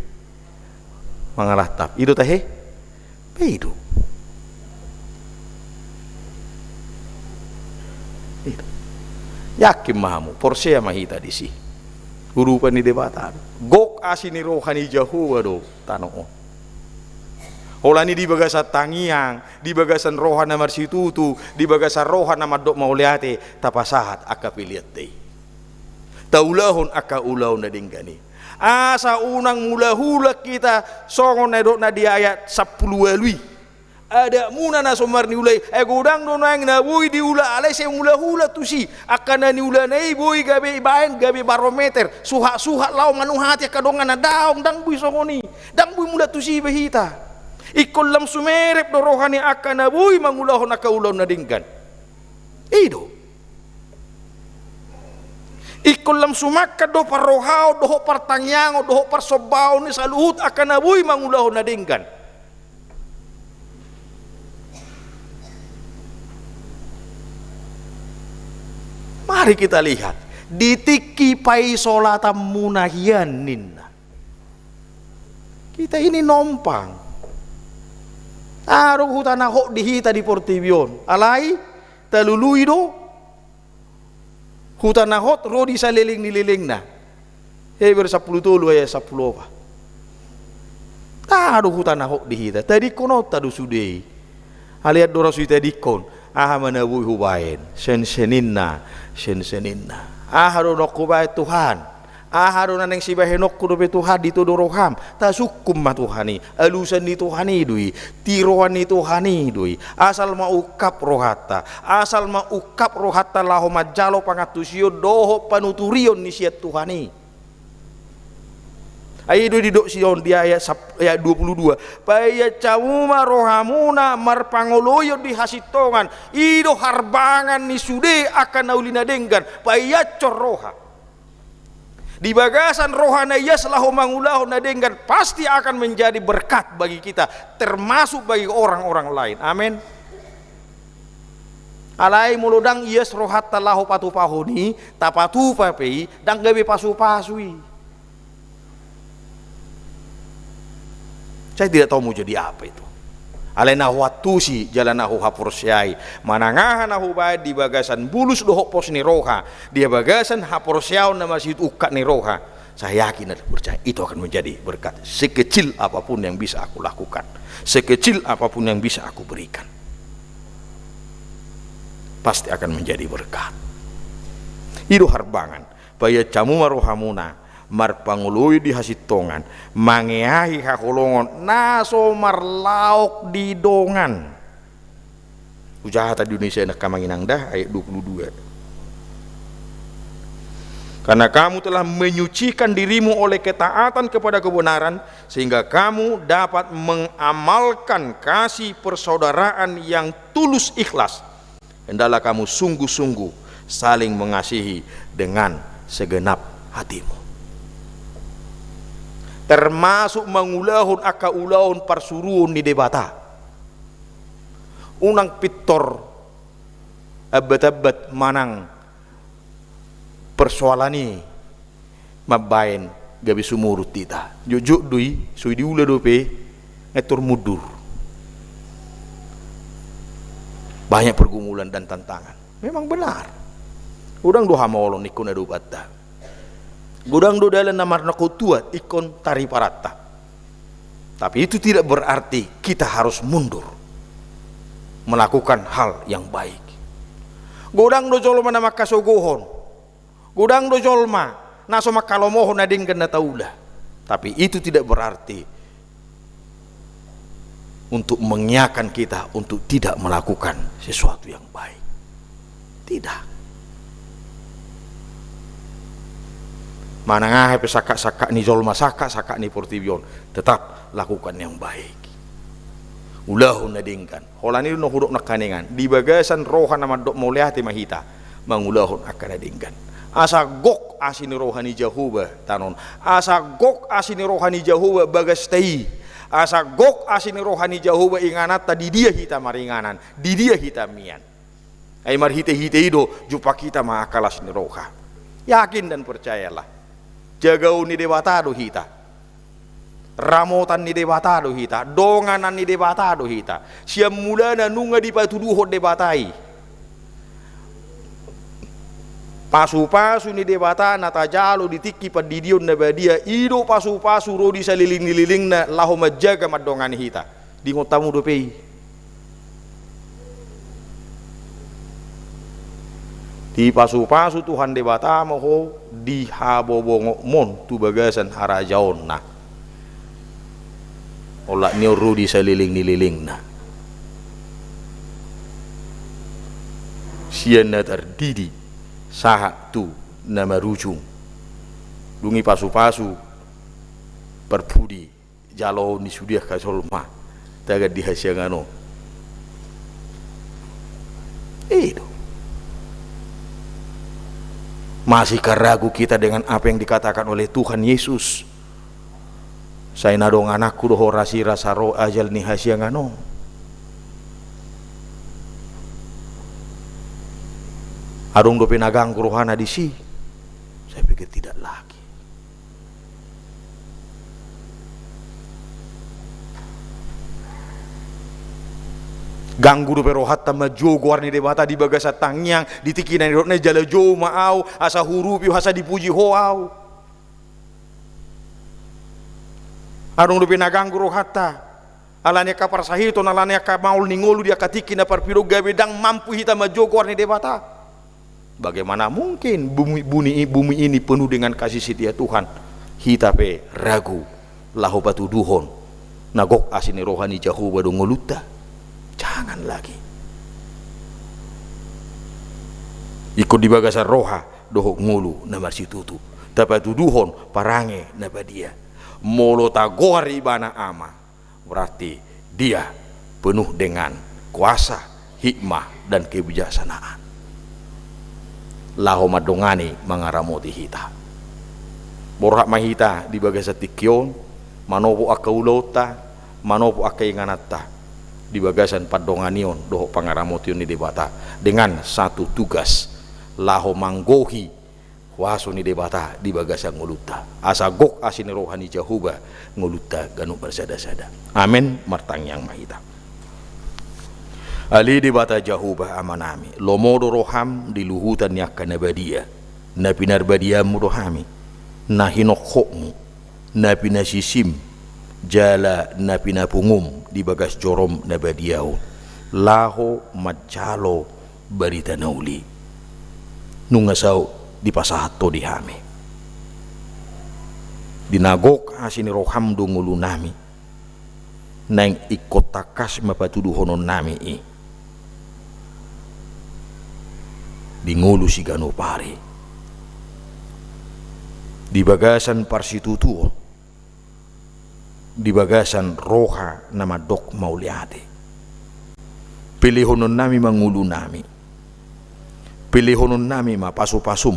mangalatap itu tahe itu yakin mahamu porsea mahita di si urupan ni debatan gok asini rohani Jehovah do tanoon holani di bagasa tangiang di bagasan rohana marsitutu di bagasan rohana madok mauliate tapasahat akapiliat tei taulahon aka ulau na dinggani asa unang mula hulak kita songon na do na di ayat 10 alwi ada muna na somar ni ulay godang do nang na boy di ula alay se mula hula tu si akan na ni ula nay boy gabe ibaen gabe barometer suha law manuhati kadongan na daong dang boy songoni dang boy mula tu si bahita ikol lam sumerep do rohani akan na boy mangulahon na kaulaw na dinggan ido ikol lam sumakad do parohaw do partangyang do parsobaw ni saluhut akan nabuy mangulahon na dinggan Mari kita lihat. Ditiki pai solatam munahian ninna. Kita ini nompang. Aruh hutana hok dihita di Portibion. Alai talului do. Hutana hot rodi saliling nililing na. Ber 10 tulu ya 10 apa. Aruh hutana hok dihita. Tadi kono tadu sudei. Aliat dora suite dikon. Aha manabu hubain. Senseninna. Aharo nokubay Tuhan. Aharo na nang sibahenok kudobe Tuhan dito doroham. Ta sukum ma Tuhani. Alusan ni Tuhani dui. Tiroan ni Tuhani dui. Asal maukap rohata. Asal maukap rohata laho majalo pangatusio doho panuturion ni siat Tuhani. Ayo di dok sion dia ayat 22. Paya camuma rohamuna marpangoloyo di hasitongan. Ido harbangan ni sude akan naulina denggan. Paya corroha. Di bagasan rohana ia selalu mangulahu nadenggan pasti akan menjadi berkat bagi kita, termasuk bagi orang-orang lain. Amin. Alai muludang ia rohat talahu patu pahuni tapatu papi dan gabe pasu pasui. Saya tidak tahu mau jadi apa itu. Alena watusi jalan nahu haporsyai. Manangahan nahu baik di bagasan bulus dohok pos ni roha. Dia bagasan haporsyau nama situ ukat ni roha. Saya yakin dan percaya itu akan menjadi berkat. Sekecil apapun yang bisa aku lakukan, sekecil apapun yang bisa aku berikan, pasti akan menjadi berkat. Itu harbangan. Baya camu marohamuna. Marpangului di hasitongan, mangeahi hakolongon, naso marlaok di dongan. Ujahata di Indonesia nak kamanginang dah ayat 22. Karena kamu telah menyucikan dirimu oleh ketaatan kepada kebenaran, sehingga kamu dapat mengamalkan kasih persaudaraan yang tulus ikhlas. Hendaklah kamu sungguh-sungguh saling mengasihi dengan segenap hatimu. Termasuk mengulahun akaulahun parsuruun ni debata. Unang pitor abet-abet manang persoalan ini mabain gabi sumurut tita. Jujuk dui sui diula dope ngatur mudur. Banyak pergumulan dan tantangan. Memang benar. Udang doha maulon ikun adu batta. Gudang do dalam namar nakutuat ikon tari parata. Tapi itu tidak berarti kita harus mundur melakukan hal yang baik. Gudang do jolma nama kasogohon. Gudang do jolma naso makalomohon nading kena taulah. Tapi itu tidak berarti untuk mengiyakan kita untuk tidak melakukan sesuatu yang baik. Tidak. Manangah pesakak-sakak ni jolma sakak ni Portibion, tetap lakukan yang baik. Ulahu nadingkan. Holani no hudok nakaningan. Di bagasan rohan nama dok mauliati mahita, mangulahun akan nadingkan. Asa gok asini rohani Jahuba tanon. Asa gok asini rohani Jahuba bagas tai. Asa gok asini rohani Jahuba inganat tadi dia hita maringanan, di dia hita mian. Ai mar hite ido jumpa kita maakalas ni roha. Yakin dan percayalah. Jagau ni debatado hita, ramotan ni debatado hita, donganan ni debatado hita. Siam mulana nunga di patuduhot debatai. Pasu-pasu ni debata natajalo ditiki padidion na badia ido pasu-pasu rodi saliling-liling na laho majaga madongan hita. Di ngotamu dopei. Di pasu-pasu Tuhan debata moho di habobongo mon tu bagasan harajaon na. Ola ni rodi saliling-liling na. Sian na terdidi sahak tu nama rujung dungi pasu-pasu perpudi jalo ni sudiah kasolma tagad dihasiangano itu masihkah ragu kita dengan apa yang dikatakan oleh Tuhan Yesus? Saya nadong anakku doho rasi rasaro ajal ni hasiangano. Adong do penaganggu rohana di si. Saya pikir tidak lagi. Ganggu do perohat tama jogo warni debata di bagasa tangyang ditikinan rotne jala jo maau asa hurupi asa dipuji hoau. Adong do penaganggu rohata alanya kapar sahito alanya ka maul ningolu dia katiki na parpiro gabe dang mampu hita majogo warni debata. Bagaimana mungkin bumi ini penuh dengan kasih setia Tuhan, hita pe ragu lahu batu duhon nagok asini rohani jahu badu ngoluta. Jangan lagi ikut di bagasa roha dohok ngulu na marsitutu tapi tuduhon parange na badia molo tagor ibana ama, berarti dia penuh dengan kuasa, hikmah dan kebijaksanaan. Laho madongani mangaramoti hita borak mahita di bagasa tikyon manopo akaulota manopo akainganata di bagasan padonganion doho pangaramotion ni debata dengan satu tugas laho manggohi waso ni debata di bagasan nguluta asa gok asini rohani jahuba nguluta ganu bersada-sada. Amin martang yang mahita ali debata jahuba amanami lomodo roham di luhutan yakka nabadia napinar badia murohami nahinokokmu napina sisim jala napina pungum di bagas jorom nabadiau laho majalo barita nauli nungasau di pasahato di hami dinagok asini roham dungulu nami nang ikotakas mapatuduhonon nami di ngulu si gano pare di bagasan parsitutuo di bagasan roha nama dok mauliade pilihonon nami mangulu nami pilihonon nami mapasu-pasum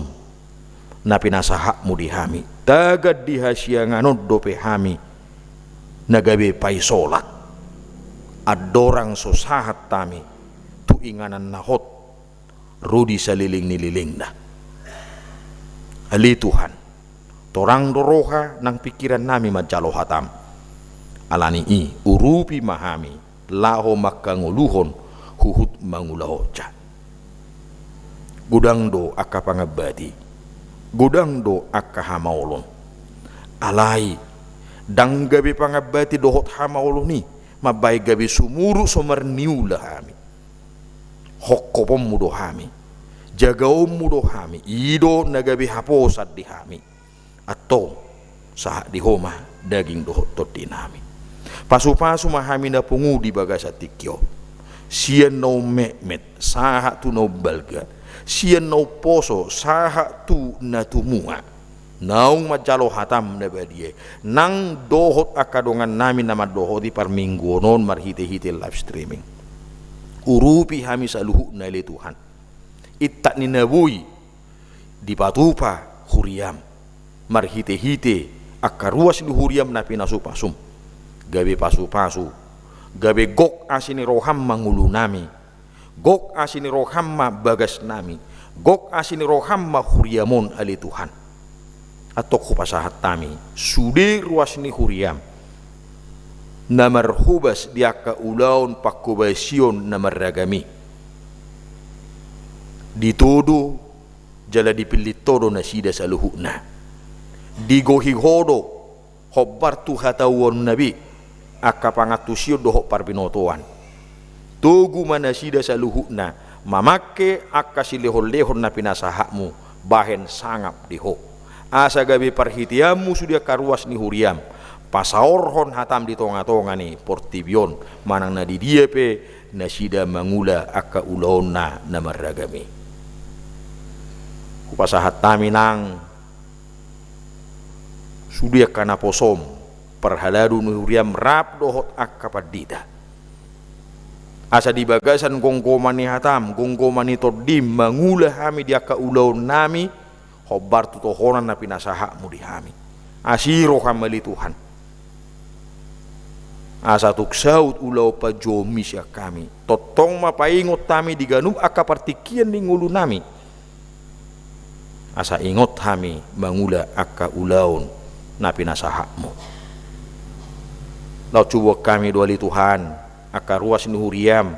na pinasahakmu di hami tagad di hasyanganon dope hami nagabe pay solat adorang sosahat tami tuinganan nahot rudi saliling nililing na ali Tuhan torang doroha nang pikiran nami majalo hatam alani urupi mahami laho makanguluhon huhut mangulahoca gudang do akka pangabadi gudang do akka hamaulon alai dang gabi pangabati dohot hamaulon ni mabay gabi sumuru somarniula hami hokkopom mudo hami jagaom mudo hami ido nagabi haposat di hami atau saat di homa daging dohot totinami pasu-pasu mahami na pungu di bagasa tikyo siyan no mehmet saha tu no balga siyan no poso saha tu na tumunga naung majalo hatam na badie nang dohot akadongan namin na madohot di parminggu non marhite-hite live streaming urupi hami sa luhu na ili Tuhan itak ni nabui di patupa huriam marhite-hite akaruas di huriam na pinasupasum gabe pasu-pasu gabe gok asini roham mangulu nami gok asini roham ma bagas nami gok asini roham ma huriamon ali Tuhan atau kupasahat tami sude ruas ni huriam namar hubas diaka ulaun pakubasion namar ragami ditudu jala dipilih todo nasida saluhuna digohi hodo hobbar tu hatawon nabi akka pangatusio dohok parbinotoan tugu manasida saluhuna mamake akka silehon-lehon na pinasahakmu bahen sangap diho asa gabi parhitiamu sudia karuas ni huriam pasaorhon hatam di tonga-tonga ni portibion manang na di dia pe nasida mangula akka ulaona na maragami kupasahat tami nang sudia kana posom perhaladu nuhuriam rap dohot akka padita asa di bagasan gongkomani hatam gongkomani todim mangula hami dia ka ulau nami hobar tutohonan na pinasahakmu di hami asiro kamali Tuhan asa tuksaut ulau pajomi siya kami totong mapaingot tami di ganub akka partikian di ngulu nami asa ingot kami mangula akka ulaun na pinasahakmo. Lau cuba kami doali Tuhan akka ruas ni huriam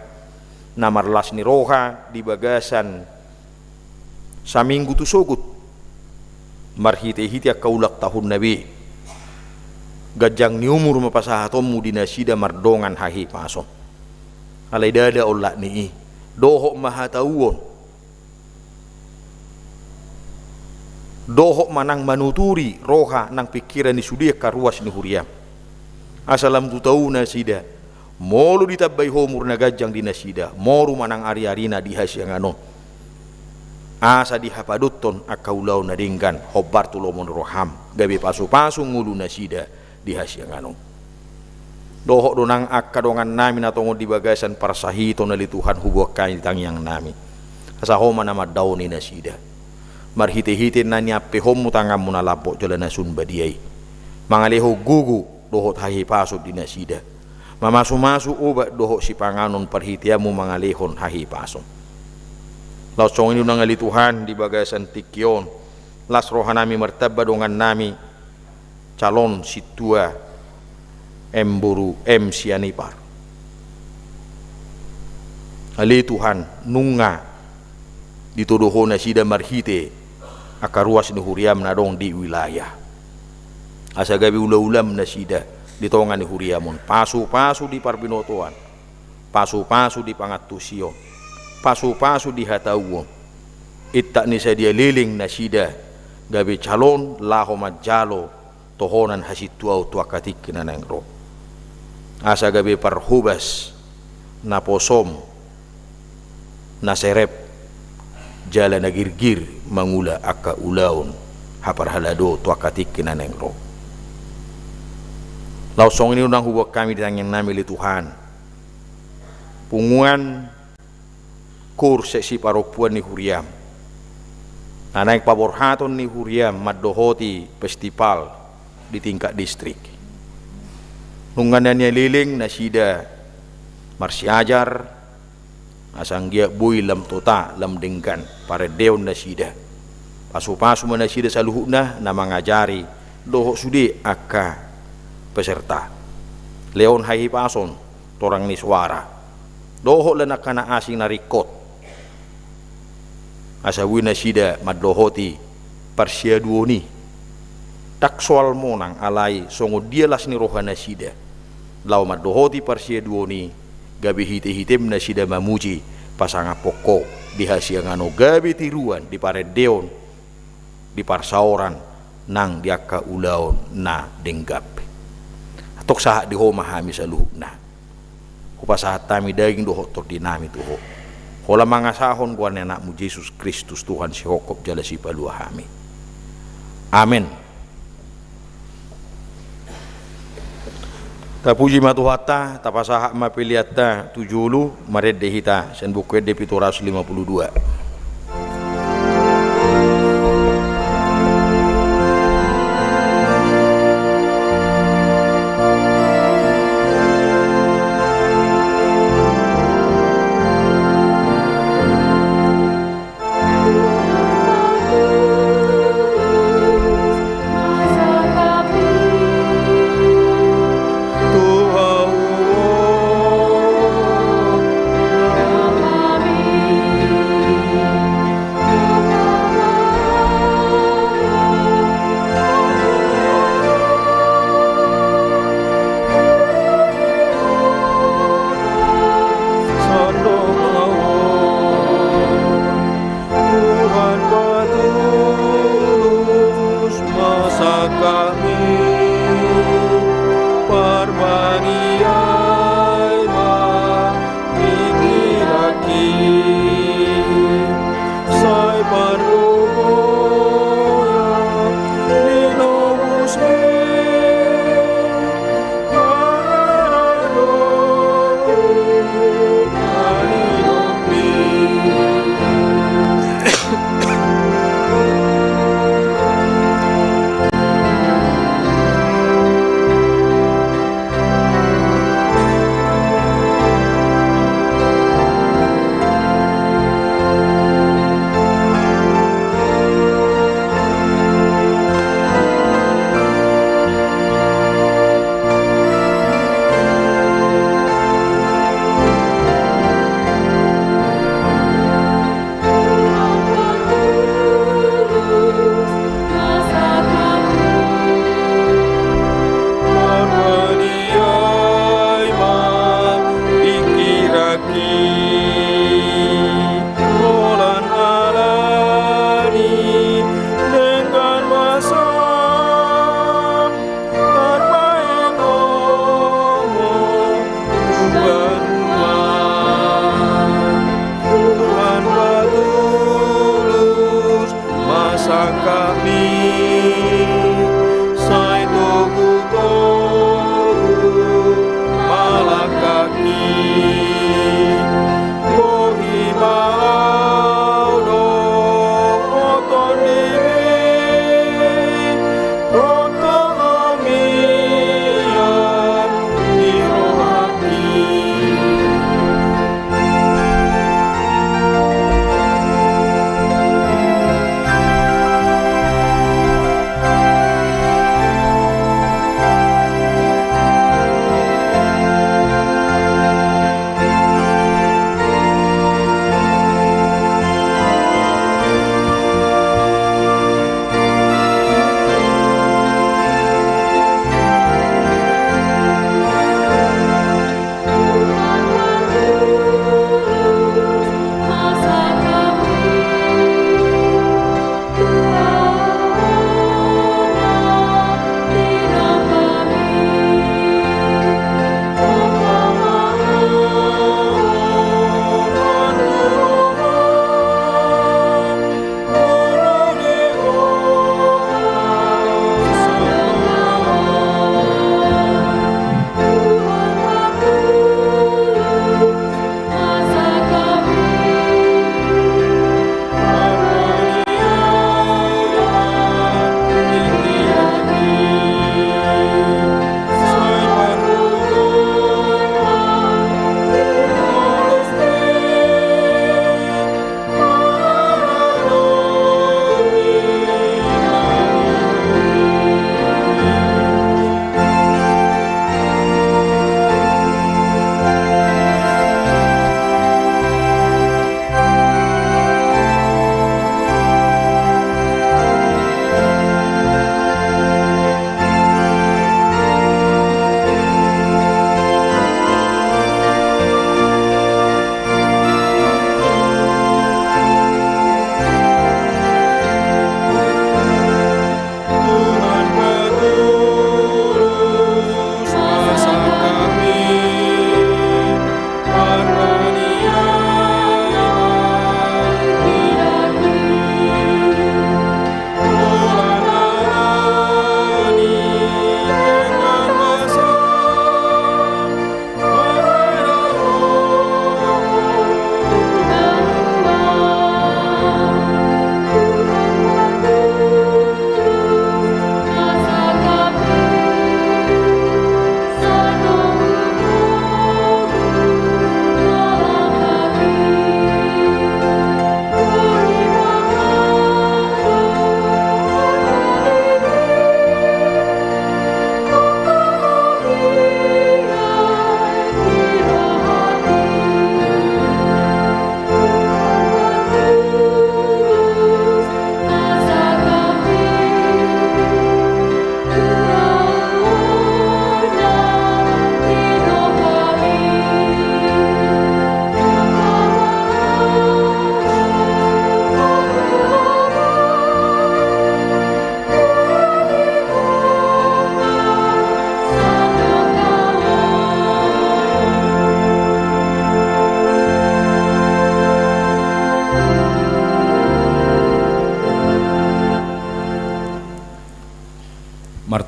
na marlas ni roha di bagasan sa minggu tu sogut marhite-hite akka ulak tahun nabi gajang ni umur mapasahatommu di nasida mardongan hahi pasom alay dada olak ni dohok mahatauon dohok manang manuturi roha nang pikiran ni sudia karuas ni huriam asalam tu tahu nasida molu ditabay homur na gajang di nasida moru manang ari-arina di hasyangano asa di hapaduton akaulaw na dinggan hobar tulomon roham gabi pasu-pasu ngulu nasida di hasyangano dohok donang akadongan nami na tungod di bagasan parsahito na lituhan hubok kain tangyang nami asa homa na madaw ni nasida marhite-hite na niya pehom mutangam muna lapo jalan nasun badiyay mangaleho gugu dohot hahi pasok di nasida mamasu-masu ubat dohok si panganon perhitiamu mangalehon hahi pasok lausong ini nangali Tuhan di bagasan tikyon las rohanami mertaba dongan nami calon situa emburu sianipar ali Tuhan nunga dituduhon na sida marhite akaruas ni huriam na dong di wilayah asa gabi ula-ulam na sida ditongan ni huriamon pasu-pasu di parbinotoan pasu-pasu di pangatusion pasu-pasu di hatauon itta ni sa dia liling na sida gabi calon laho majalo tohonan hasituau tuakatik na nangro asa gabi parhubas na posom na serep jala na girgir mangula akka ulaon haparhalado tuakatik na nangro lausong ini unang hubak kami ditanyang nami li Tuhan punguan kur seksi paropuan ni huriam naik paborhaton ni huriam maddohoti festival di tingkat distrik nunganannya liling nasida marsiajar asang gia bui lam tota lam denggan para deon nasida pasu-pasu manasida saluhuna na mangajari dohok sudi akka peserta leon hahi pason torang ni suara dohok lana kana asing narikot asawi nasida maddohoti parsia duoni tak soal monang alai songo dia las ni roha nasida lau maddohoti parsia duoni gabi hite-hitem nasida mamuji pasanga poko di hasiangano gabi tiruan di paredeon di parsaoran nang diaka ulaon na denggap tok saha di homa hami saluhna kupasahat tami daging dohok tok dinami tuho hola mangasahon kuan anakmu Yesus Kristus Tuhan si hokop jala si palua hami amin tapuji matuhata tapasaha mapiliata tujulu maredde hita sen bukwede pitoras 52 Tuhan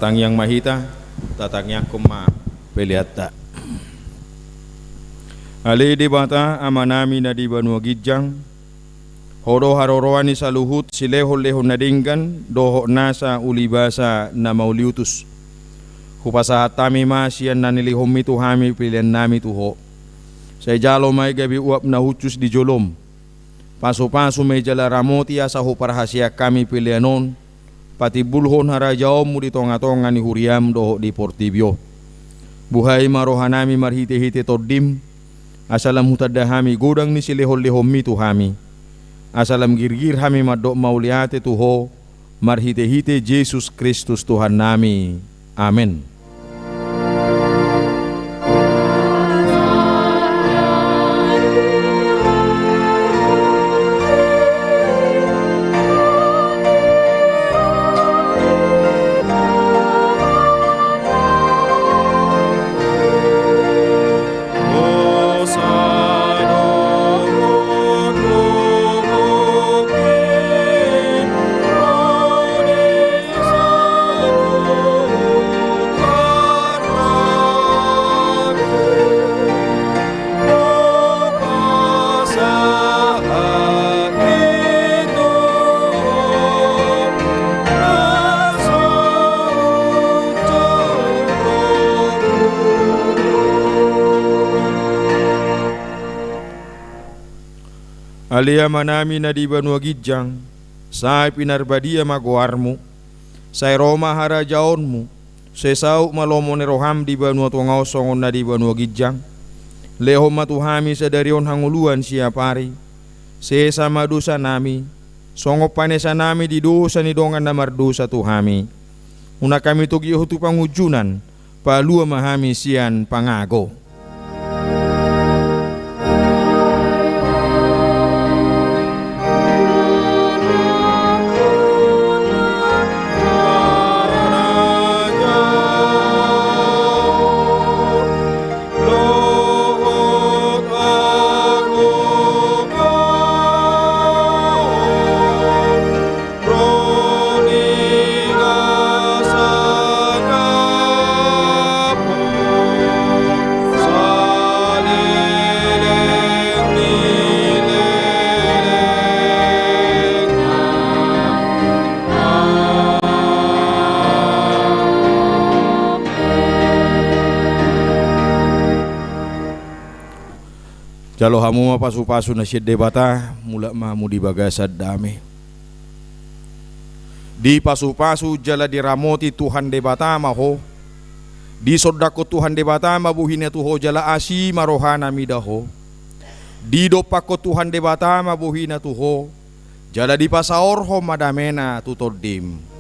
tatang yang mahita, tatangnya kuma peliata. Ali di bata amanami na di Banua Gijang, horo haroroani sa luhut sileho-leho na dinggan, doho nasa ulibasa na mauliutus. Hupasahat tami masyan na nilihom ito hami pilihan nami tuho. Sa jalo may gabi uap na hutus di jolom. Paso-paso may jala ramoti asa huparahasya kami pilihanon, pati bulhon harajaom mo di tonga-tonga ni Huriam doho di Portibio. Buhay marohanami marhite-hite todim, asalam hutadahami godang ni silehol-lehom mi tuhami. Asalam girgir hami madok mauliate tuho, marhite-hite Jesus Kristus Tuhan nami. Amin. Alia manami na di Banua Gijang, sa pinarbadia magoarmu, sa Roma harajaonmu, sa sau malomo ni Roham di Banua Tungau songon na di Banua Gijang, leho matuhami sa darion hanguluan siya pari, sa madusa nami, songo panesa nami di dosa ni dongan na mardusa tuhami, una kami tugi hutu pangujunan, palua mahami siyan pangago. Jalo hamu mapasu-pasu na siya debata mula mamu di bagasad dami. Di pasu-pasu jala diramoti Tuhan debata maho. Di sodako Tuhan debata mabuhina tuho jala asi marohana midaho. Di dopako Tuhan debata mabuhina tuho jala di pasaorho madamena tutodim.